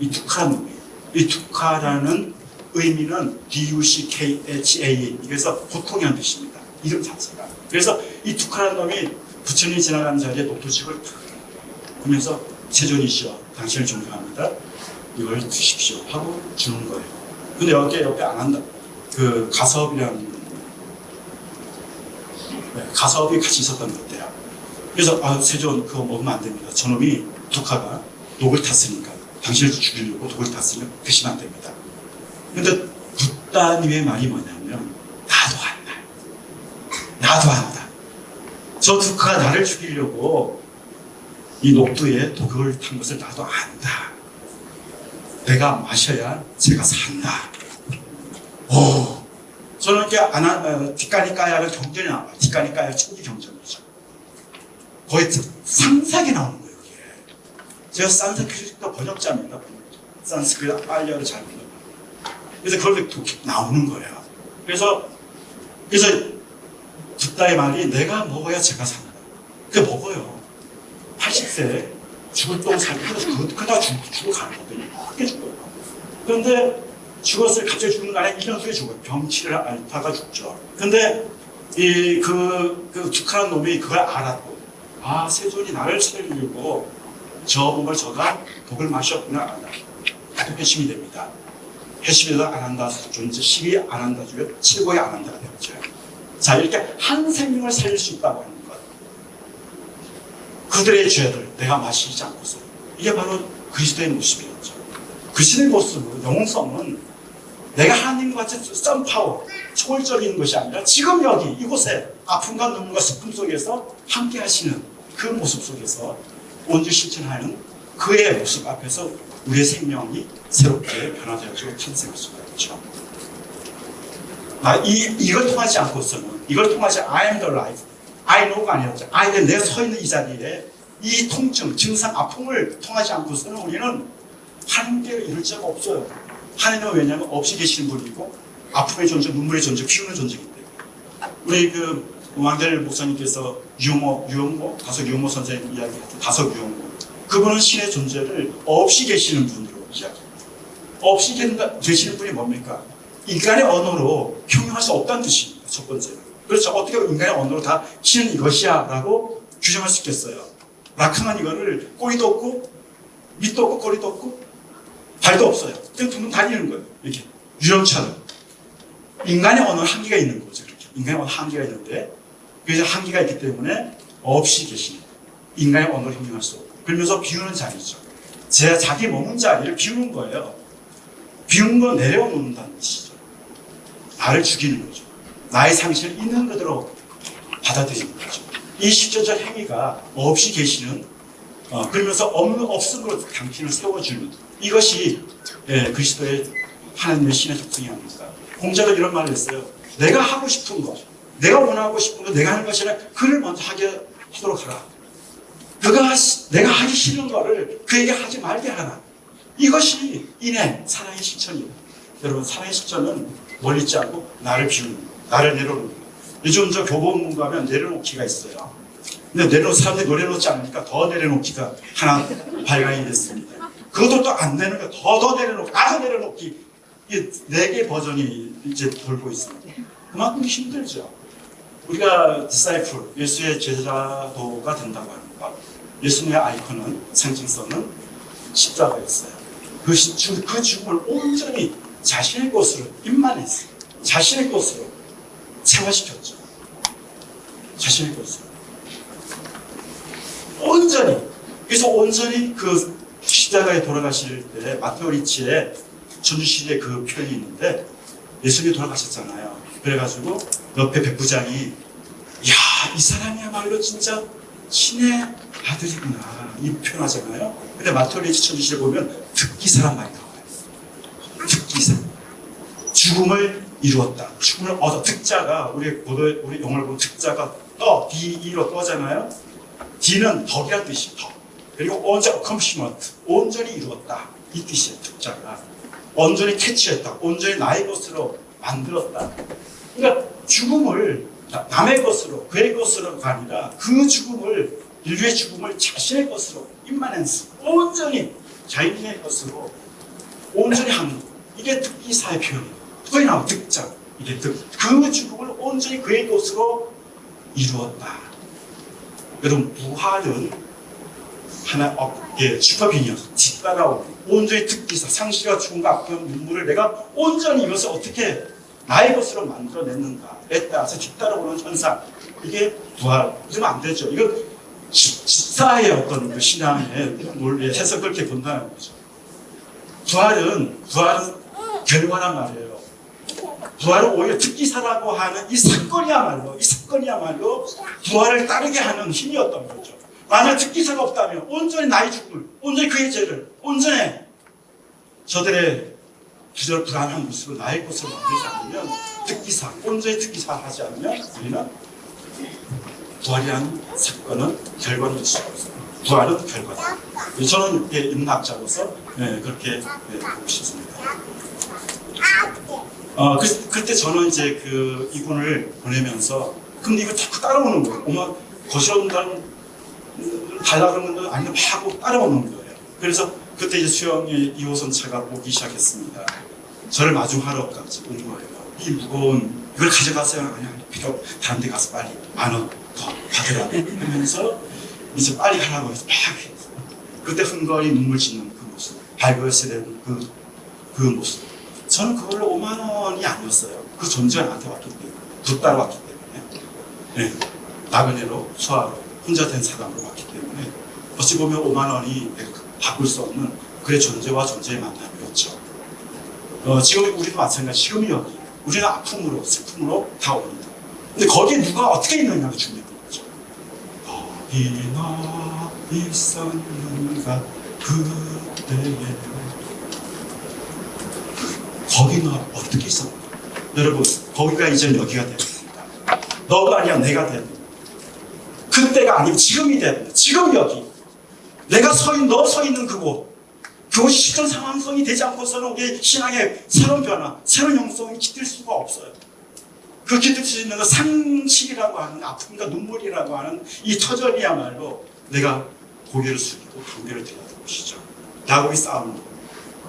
이 투카라는 놈이에요. 이 투카라는 의미는 D-U-C-K-H-A 그래서 고통이라는 뜻입니다. 이름 자체가. 그래서 이 투카라는 놈이 부처님이 지나가는 자리에 녹두죽을 하면서 세존이시여 당신을 존경합니다. 이걸 드십시오 하고 주는 거예요. 근데 옆에 안 한다. 그 가사업이랑 가사업이 같이 있었던 것 같아요. 그래서 세존 그거 먹으면 안 됩니다. 저놈이 독하가 녹을 탔으니까 당신을 죽이려고 독을 탔으면 드시면 안 됩니다. 근데 붓다님의 말이 뭐냐면 나도 한다. 나도 한다. 저 두카가 나를 죽이려고 이 녹두에 독을 탄 것을 나도 안다. 내가 마셔야 제가 산다. 오, 저는 이렇게 뒷간이 까야를 경전이 나와요. 뒷간이 까야 초기 경전이죠. 거의 상세하게 나오는 거예요. 이게. 제가 산스크리트 번역자입니다. 산스크리트 빨리어를 잘 불러요. 그래서 그걸 나오는 거예요. 그래서 붓다의 말이 내가 먹어야 제가 산다. 그게 먹어요. 80세 죽을 똥 살고 그러다 죽어 가는 거거든요. 그렇게 죽어요. 그런데 죽었을 갑자기 죽는 거 아니라 1년 후에 죽어요. 병치를 앓다가 죽죠. 근데 그 북한 놈이 그걸 알았고, 아, 세존이 나를 살리려고 저 몸을 저가 독을 마셨구나. 또 회심이 됩니다. 회심에서 안 한다 존재, 12 안 한다 중에 최고의 안 한다가 되죠. 자, 이렇게 한 생명을 살릴 수 있다고 하는 것. 그들의 죄를 내가 마시지 않고서. 이게 바로 그리스도의 모습이었죠. 그리스도의 모습은, 영성은 내가 하나님과 같이 썬파워, 초월적인 것이 아니라 지금 여기 이곳에 아픔과 눈물과 슬픔 속에서 함께 하시는 그 모습 속에서 온전히 실천하는 그의 모습 앞에서 우리의 생명이 새롭게 변화되어지고 탄생할 수가 있죠. 이걸 통하지 않고서는, 이걸 통하지 I am the life, I know가 아니었죠. 내가 서 있는 이 자리에 이 통증, 증상, 아픔을 통하지 않고서는 우리는 하나님께 이룰 자가 없어요. 하나님은 왜냐하면 없이 계시는 분이고 아픔의 존재, 눈물의 존재, 피우는 존재이기 때문에. 우리 왕대일 목사님께서 다섯 유모 선생님 이야기했던 다섯 유모, 그분은 신의 존재를 없이 계시는 분으로 이야기합니다. 없이 계시는 분이 뭡니까? 인간의 언어로 형용할 수 없다는 뜻입니다. 첫 번째는. 그렇죠. 어떻게 인간의 언어로 다 신은 이것이야 라고 규정할 수 있겠어요. 라칸한 이거를 꼬리도 없고 밑도 없고 꼬리도 없고 발도 없어요. 그냥 둥둥 다니는 거예요. 이렇게 유령처럼. 인간의 언어는 한계가 있는 거죠. 그렇게. 인간의 언어 한계가 있는데, 그래서 한계가 있기 때문에 없이 계시는 거예요. 인간의 언어를 형용할 수 없고. 그러면서 비우는 자리죠. 자기 머문 자리를 비우는 거예요. 비우는 건 내려놓는다는 뜻이죠. 나를 죽이는 거죠. 나의 상실을 있는 그대로 받아들이는 거죠. 이 십자적 행위가 없이 계시는, 그러면서 없음으로 당신을 세워주는, 이것이 그리스도의 하나님의 신의 특성이 아닙니까? 공자가 이런 말을 했어요. 내가 하고 싶은 것, 내가 원하고 싶은 것, 내가 하는 것이 아니라 그를 먼저 하도록 하라. 내가 하기 싫은 거를 그에게 하지 말게 하라. 이것이 인해 사랑의 실천이에요. 여러분, 사랑의 실천은 멀리 있지 않고 나를 비우는 거예요. 나를 내려놓는 거예요. 요즘 저 교보문 가면 내려놓기가 있어요. 근데 사람들이 내려놓지 않으니까 더 내려놓기가 하나 발간이 됐습니다. 그것도 또 안 되는 거예요. 더 내려놓기, 더 내려놓기. 이 4개 버전이 이제 돌고 있습니다. 그만큼 힘들죠. 우리가 디사이플, 예수의 제자도가 된다고 하는 것. 예수님의 아이콘은, 상징성은 십자가였어요. 그 죽음을 온전히 자신의 것으로 임만했어요. 자신의 것으로 체화시켰죠. 자신의 것으로. 온전히. 그래서 온전히 그 십자가에 돌아가실 때 마테오 리치의 전주시리의 그 표현이 있는데, 예수님이 돌아가셨잖아요. 그래가지고 옆에 백부장이, 이야, 이 사람이야말로 진짜 신의 아들이구나, 이 표현하잖아요. 근데 마테오 리치 전주시리에 보면 득기사란 말이 나와요. 득기사. 죽음을 이루었다. 죽음을 얻어. 득자가 우리 영어를 보면 득자가 D-E로 떠잖아요. D는 덕이란 뜻이 덕. 그리고 온전히 accomplishment, 온전히 이루었다. 이 뜻이에요. 득자가. 온전히 캐치했다. 온전히 나의 것으로 만들었다. 그러니까 죽음을 남의 것으로, 그의 것으로가 아니라 그 죽음을, 인류의 죽음을 자신의 것으로, 임마넨스, 온전히 자신의 것으로 온전히 하는 것. 이게 득기사의 표현이에요. 거기 나와 득자. 이게 그 죽음을 온전히 그의 것으로 이루었다. 여러분, 부활은 하나, 슈퍼비니언, 뒤따라오는 온전히 득기사, 상실과 죽음과 아픔, 눈물을 내가 온전히 이것을 어떻게 나의 것으로 만들어냈는가에 따라서 뒤따라오는 현상. 이게 부활. 그러면 안 되죠. 이거 집사의 어떤 그 신앙의 해석을 그렇게 본다는 거죠. 부활은 결과란 말이에요. 부활은 오히려 득기사라고 하는 이 사건이야말로, 이 사건 사건이야말로 부활을 따르게 하는 힘이었던 거죠. 만약 특기사가 없다면 온전히 나의 죽음을, 온전히 그의 죄를, 온전히 저들의 기절 불안한 모습을 나의 것으로 만들지 않으면, 특기사, 온전히 특기사 하지 않으면 우리는 부활이라는 사건은 결과를 줄 수가 없어요. 부활은 결과다. 저는 인문학자로서 그렇게 보고 싶습니다. 그때 저는 이제 이분을 보내면서, 근데 이거 자꾸 따라오는 거예요. 엄마 거실온다는 달라 그러는 건 아니면 하고 따라오는 거예요. 그래서 그때 이제 수영의 2호선 차가 오기 시작했습니다. 저를 마중하러까지 온 거예요. 이 무거운 이걸 가져가세요. 아니 필요, 다른 데 가서 빨리 10,000원 더 받으라 하면서 이제 빨리 가라고 해서 막 했어요. 그때 흥건히 눈물 짓는 그 모습, 발버스에 대한 그 모습. 저는 그걸로 5만 원이 아니었어요. 그 존재가 나한테 왔기 때문에, 붙따라 왔기 때문에, 나그네로 수하로 혼자 된 사람으로 왔기 때문에, 어찌 보면 5만 원이 내가 바꿀 수 없는 그의 존재와 존재의 만남이었죠. 지금 우리도 마찬가지. 지금이 여기, 우리는 아픔으로, 슬픔으로 다 옵니다. 근데 거기에 누가 어떻게 있느냐가 중요한 거죠. 어디나 있었는가 그때에, 거기는 어떻게 있었나? 여러분, 거기가 이제 여기가 됩니다. 너가 아니야, 내가 돼야 됩니다. 그때가 아니고 지금이 돼야 됩니다. 지금 여기. 내가 너 서 있는 그곳. 그것이 시적 상황성이 되지 않고서는 우리의 신앙의 새로운 변화, 새로운 영성이 깃들 수가 없어요. 그 깃들 수 있는 건 상실이라고 하는, 아픔과 눈물이라고 하는 이 터전이야말로 내가 고개를 숙이고 경계를 드려야 되는 것이죠. 야곱이 싸우는 것.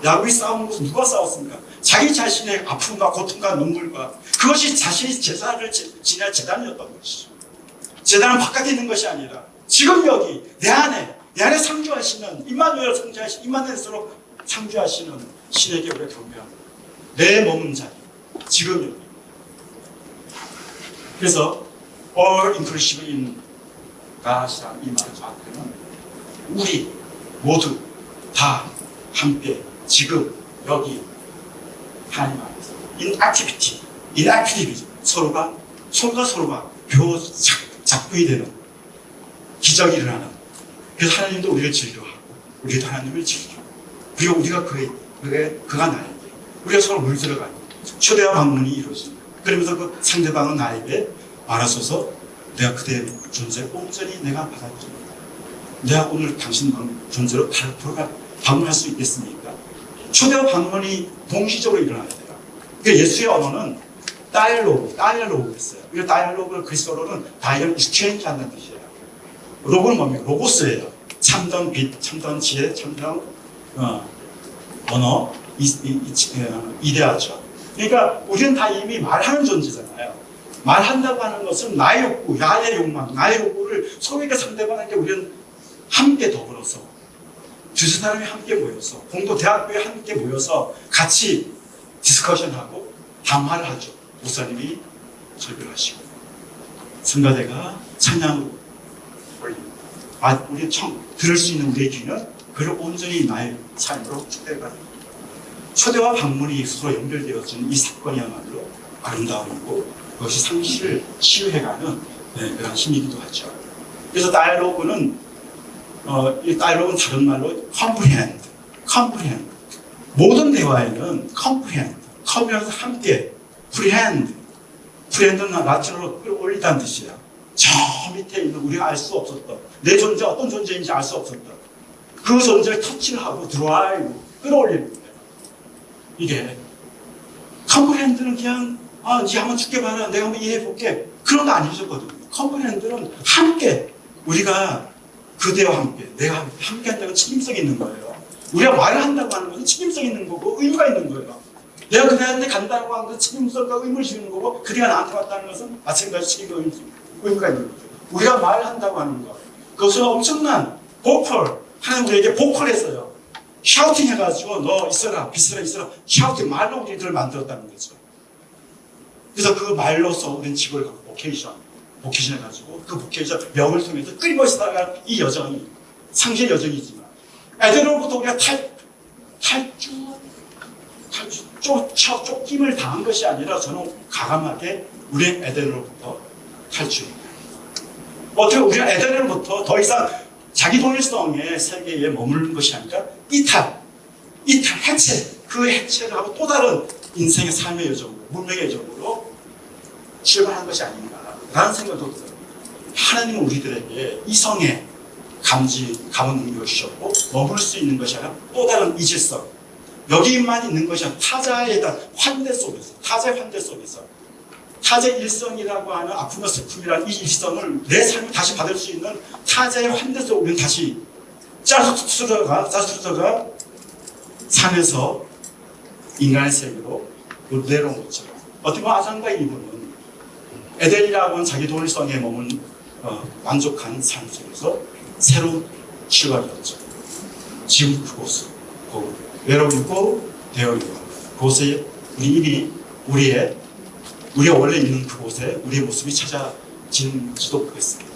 야곱이 싸우는 것은 누가 싸웠습니까? 자기 자신의 아픔과 고통과 눈물과, 그것이 자신이 제사를 지낼 재단이었던 것이죠. 재단은 바깥에 있는 것이 아니라 지금 여기 내 안에 상주하시는 임마누엘, 상주하시는 임마누엘로 상주하시는 신에게 우리가 경배합니다. 내 머문 자리, 지금 여기. 그래서 all inclusive in God이라는 이 말을 저한테는 우리 모두 다 함께 지금 여기 하나님 앞에서 in activity, 서로가 작품이 되는 기적이 일어나는. 그래서 하나님도 우리를 즐겨하고 우리도 하나님을 즐기고, 그리고 우리가 그가 나에게, 우리가 서로 물들어가는 초대와 방문이 이루어집니다. 그러면서 그 상대방은 나에게 알아서서 내가 그대의 존재 온전히 내가 받아줍니다. 내가 오늘 당신 존재로 방문할 수 있겠습니까? 초대와 방문이 동시적으로 일어나야 돼요. 그러니까 예수의 언어는 다이얼로그였어요. 이 다이얼로그를 그리스어로는 다이얼 익스체인지 하는 뜻이에요. 로그는 뭡니까? 로고스예요. 참던 빛, 참던 지혜, 참던 언어, 이데아죠. 그러니까 우리는 다 이미 말하는 존재잖아요. 말한다고 하는 것은 나의 욕구, 나의 욕망, 나의 욕구를 서로에게 상대방에게 우리는 함께 더불어서, 두세 사람이 함께 모여서, 공도 대학교에 함께 모여서 같이 디스커션하고 담화를 하죠. 목사님이 설교하시고 성가대가 찬양으로 올립니다. 우리 들을 수 있는 우리의 귀는 그를 온전히 나의 삶으로 초대해갑니다. 초대와 방문이 서로 연결되어진 이 사건이야말로 아름다움이고, 그것이 상실을 치유해가는 그런 힘이기도 하죠. 그래서 다이얼로그는 다른 말로 comprehend. 모든 대화에는 comprehend에서 함께, 프렌드는 라틴어로 끌어올리다는 뜻이에요. 저 밑에 있는 우리가 알 수 없었던, 내 존재 어떤 존재인지 알 수 없었던 그 존재를 터치를 하고 드라이브, 끌어올리는 거예요. 이게 컴프렌드는 그냥 니 한번 죽게 봐라, 내가 한번 이해해볼게, 그런 거 아니셨거든요. 컴프렌드는 함께, 우리가 그대와 함께, 내가 함께 한다고 책임성이 있는 거예요. 우리가 말을 한다고 하는 것은 책임성이 있는 거고 의무가 있는 거예요. 내가 그대한테 간다고 하는 것은 책임성과 의무를 지는 거고, 그대가 나한테 왔다는 것은 마찬가지 책임과 의무가 있는 거죠. 우리가 말을 한다고 하는 것, 그것은 엄청난 보컬, 하나님 우리에게 보컬했어요. 샤우팅 해가지고 너 있어라, 있어라, 샤우팅, 말로 우리들을 만들었다는 거죠. 그래서 그 말로서 우리는 집을 갖고 보케이션 해가지고 그 보케이션 명을 통해서 끊임없이 나아가는 이 여정이 상실 여정이지만, 애들로부터 우리가 쫓김을 당한 것이 아니라, 저는 가감하게 우리의 에덴으로부터 탈출입니다. 어떻게 우리가 에덴으로부터 더 이상 자기 동일성의 세계에 머무르는 것이 아니라 이탈, 해체, 그 해체를 하고 또 다른 인생의 삶의 여정으로, 문명의 여정으로 출발한 것이 아닌가라는 생각도 들어요. 하나님은 우리들에게 이성의 감은 능력을 주셨고 머물 수 있는 것이 아니라 또 다른 이질성, 여기만 있는 것이 아니라 타자의 환대 속에서, 타자의 환대 속에서 타자의 일성이라고 하는 아픔과 슬픔이라는 이 일성을 내 삶에 다시 받을 수 있는 타자의 환대 속에 우리는 다시 짜스트가 산에서 인간의 세계로 내려온 거죠. 어떻게 보면 아담과 이브는 에덴이라고 하는 자기 동일성에 머문 만족한 삶 속에서 새로운 출발이었죠. 지금 그곳, 외로우고 대어이고 그곳에 우리가 원래 있는 그곳에 우리의 모습이 찾아진지도 그랬습니다.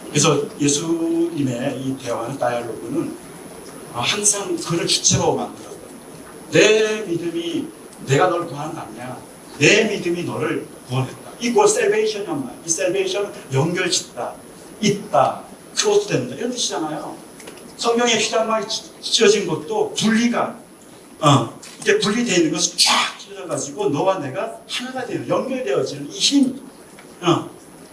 그래서 예수님의 이 대화는 다이얼로그는 항상 그를 주체로 만들었다. 내 믿음이 내가 너를 구하는 거 아니야. 내 믿음이 너를 구원했다. 이거 셀베이션이란 말. 이 셀베이션은 연결짓다, 있다, 크로스 된다 이런 뜻이잖아요. 성경에 휘장막이 찢어진 것도 분리가 이렇게 분리되어 있는 것을 쫙 찢어져가지고 너와 내가 하나가 되어 연결되어지는 이 힘.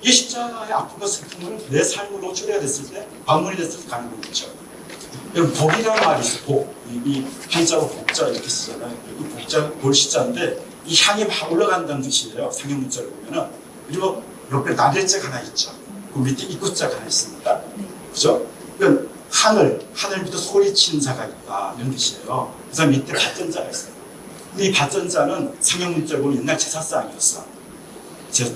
이 십자가의 아픔과 슬픔을 내 삶으로 노출해야 됐을 때 마무리 됐을 때 가는 거죠. 여러분 복이라는 말이 있어요. 복. 이 한자로 복자 이렇게 쓰잖아요. 이 복자 볼시자인데 이 향이 막 올라간다는 뜻이에요. 상형 문자를 보면은. 그리고 옆에 나들자가 하나 있죠. 그 밑에 입구자가 하나 있습니다. 그죠? 그러니까 하늘 밑에 소리치는 자가 있다 이런 뜻이에요. 그래서 밑에 밭전자가 있어요. 근데 이 밭전자는 상형 문자를 보면 옛날 제사상이었어.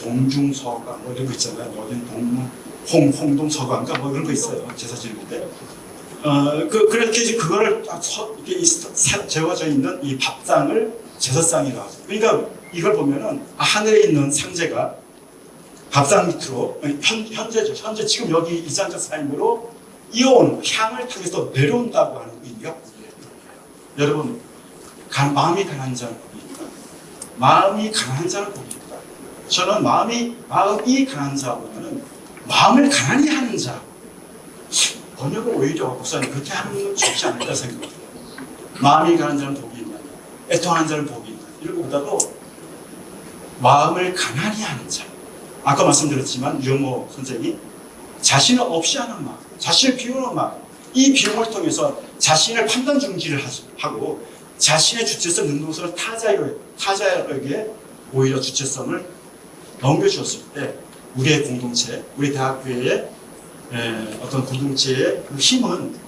동중서가 뭐 이런 거 있잖아요. 어딘 홍동서가인가 뭐 이런 거 있어요. 제사 지내는데. 그렇게 이제 그거를 이렇게 재워져 있는 이 밥상을 제사상이라고 하죠. 그러니까 이걸 보면은 하늘에 있는 상제가 밥상 밑으로 현재 지금 여기 이산적 삶으로 이어오는 향을 통해서 내려온다고 하는 의미가 여러분 마음이 가난한 자는 복입니다. 마음이 가난한 자는 복입니다. 저는 마음이 가난한 자보다는 마음을 가난히 하는 자 번역을 오히려 목사님 그렇게 하는 건 좋지 않을까 생각해요. 마음이 가난한 자는 복이 있나 애통하는 자는 복이 있나 이런 것보다도 마음을 가난히 하는 자 아까 말씀드렸지만 유모 선생이 자신을 없이 하는 마음 자신을 비우는 마음 이 비움을 통해서 자신을 판단 중지를 하고 자신의 주체성 능동성을 타자에게 오히려 주체성을 넘겨주었을 때 우리의 공동체 우리 대학교의 어떤 공동체의 그 힘은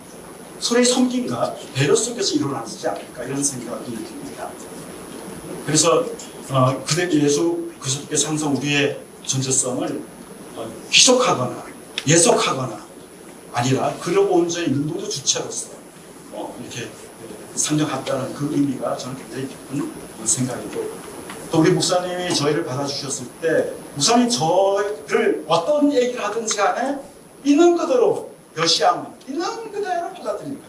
서로의 섬김과 배려 속에서 일어나지 않을까 이런 생각이 듭니다. 그래서 예수 그리스도께서 항상 우리의 존재성을 희석하거나 예속하거나 아니라 그를 온전히 능동적 주체로서 이렇게 상정했다는 그 의미가 저는 굉장히 깊은 생각이고 또 우리 목사님이 저희를 받아주셨을 때 목사님 저를 어떤 얘기를 하든지 간에 있는 그대로 여시하면 있는 그대로 받아들이는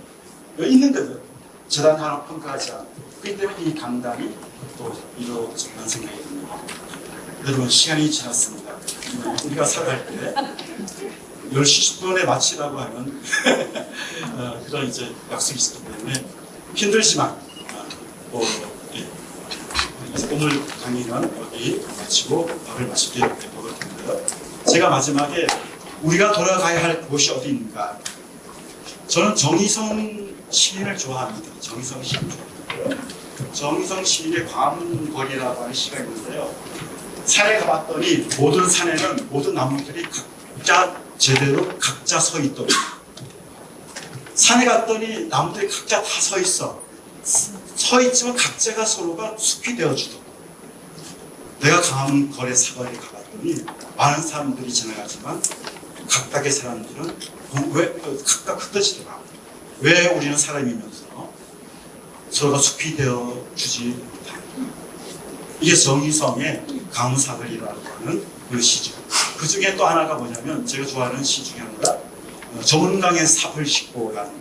거예요. 있는 그대로 재단 하나 평가하지 않고 그렇기 때문에 이 강단이 또 이루어진다는 생각이 듭니다. 여러분 시간이 지났습니다. 우리가 살아갈 때 10시 10분에 마치라고 하는 그런 이제 약속이 있기 때문에 힘들지만 오늘 강의는 여기 마치고 밥을 맛있게 먹을 텐데요. 제가 마지막에 우리가 돌아가야 할 곳이 어디 있는가? 저는 정의성 시인을 좋아합니다. 정의성 시인 좋아하고요. 정의성 시인의 과문거리라고 하는 시가 있는데요. 산에 가봤더니 모든 산에는 모든 나무들이 각자 제대로 각자 서 있더라. 산에 갔더니 나무들이 각자 다 서 있어. 서 있지만 각자가 서로가 숲이 되어주더라. 내가 과문거리 사거리에 가봤더니 많은 사람들이 지나가지만 각각의 사람들은 왜 각각 흩어지더라. 왜 우리는 사람이면서 서로가 숲이 되어주지 못하는가. 이게 정의성의 강사글이라고 하는 그 시죠. 그 중에 또 하나가 뭐냐면 제가 좋아하는 시 중에 하나가 저문강에 삽을 싣고라는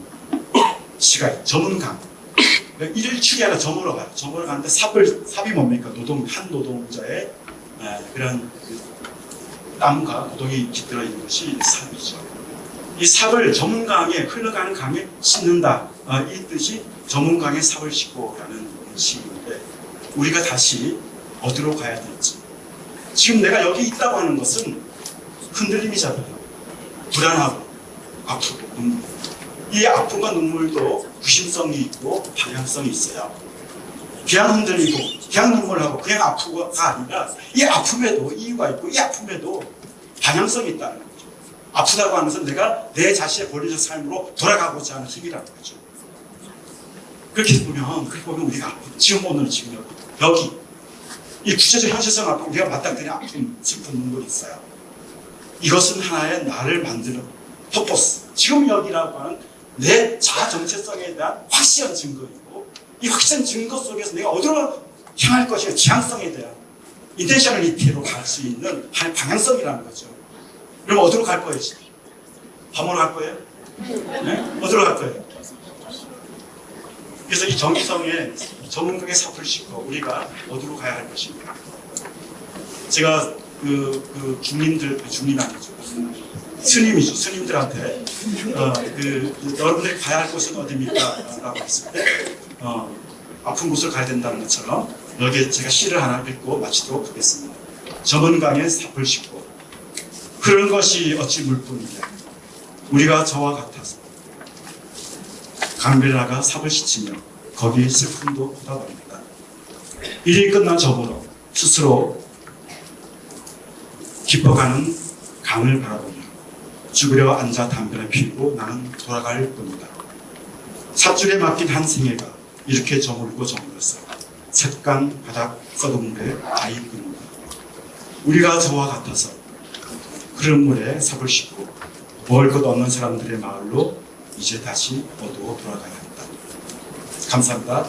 시가 있어요. 저문강. 일축이 아니라 저물어 가요. 저물어 가는데 삽이 뭡니까? 한 노동자의 그런 땀과 고동이 깃들어 있는 것이 삽이죠. 이 삽을 저문강에 흘러가는 강에 싣는다. 이 뜻이 저문강에 삽을 싣고라는 식인데 우리가 다시 어디로 가야 될지. 지금 내가 여기 있다고 하는 것은 흔들림이잖아요. 불안하고 아프고 눈물. 이 아픔과 눈물도 구심성이 있고 방향성이 있어요. 그냥 흔들리고 그냥 눈물하고 그냥 아프고가 아니라 이 아픔에도 이유가 있고 이 아픔에도 방향성이 있다는 거죠. 아프다고 하는 것은 내가 내 자신의 본래적 삶으로 돌아가고자 하는 힘이라는 거죠. 그렇게 보면 우리가 아프다. 지금 오늘 지금 여기 이 구체적 현실성 아픔 우리가 맞닥뜨리는 아픔 슬픈 눈물이 있어요. 이것은 하나의 나를 만드는 퍼포스 지금 여기라고 하는 내 자아 정체성에 대한 확실한 증거이고 이 확실한 증거 속에서 내가 어디로 향할 것인가 지향성에 대한 인텐셔널리티로 갈 수 있는 하나의 방향성이라는 거죠. 그럼 어디로 갈 거예요? 밥 먹으러 갈 거예요? 네? 어디로 갈 거예요? 그래서 이 정의성에 전문가의 삽을 싣고 우리가 어디로 가야 할 것인가. 제가 중림 아니죠. 스님이죠. 스님들한테 여러분들이 가야 할 곳은 어디입니까? 라고 했을 때 아픈 곳을 가야 된다는 것처럼 여기에 제가 시를 하나 읽고 마치도록 하겠습니다. 저문강에 삽을 싣고 그런 것이 어찌 물뿐이냐. 우리가 저와 같아서 강변나가 삽을 싣으며 거기 슬픔도 보다봅니다. 일이 끝난 저보로 스스로 깊어가는 강을 바라보며 죽으려 앉아 담배를 피우고 나는 돌아갈 뿐이다. 삽줄에 맡긴 한 생애가 이렇게 저물어서 샛강 바닥 썩은 다이 끈다. 우리가 저와 같아서 흐른 물에 삽을 싣고 먹을 것 없는 사람들의 마을로 이제 다시 어두워 돌아가야 한다. 감사합니다.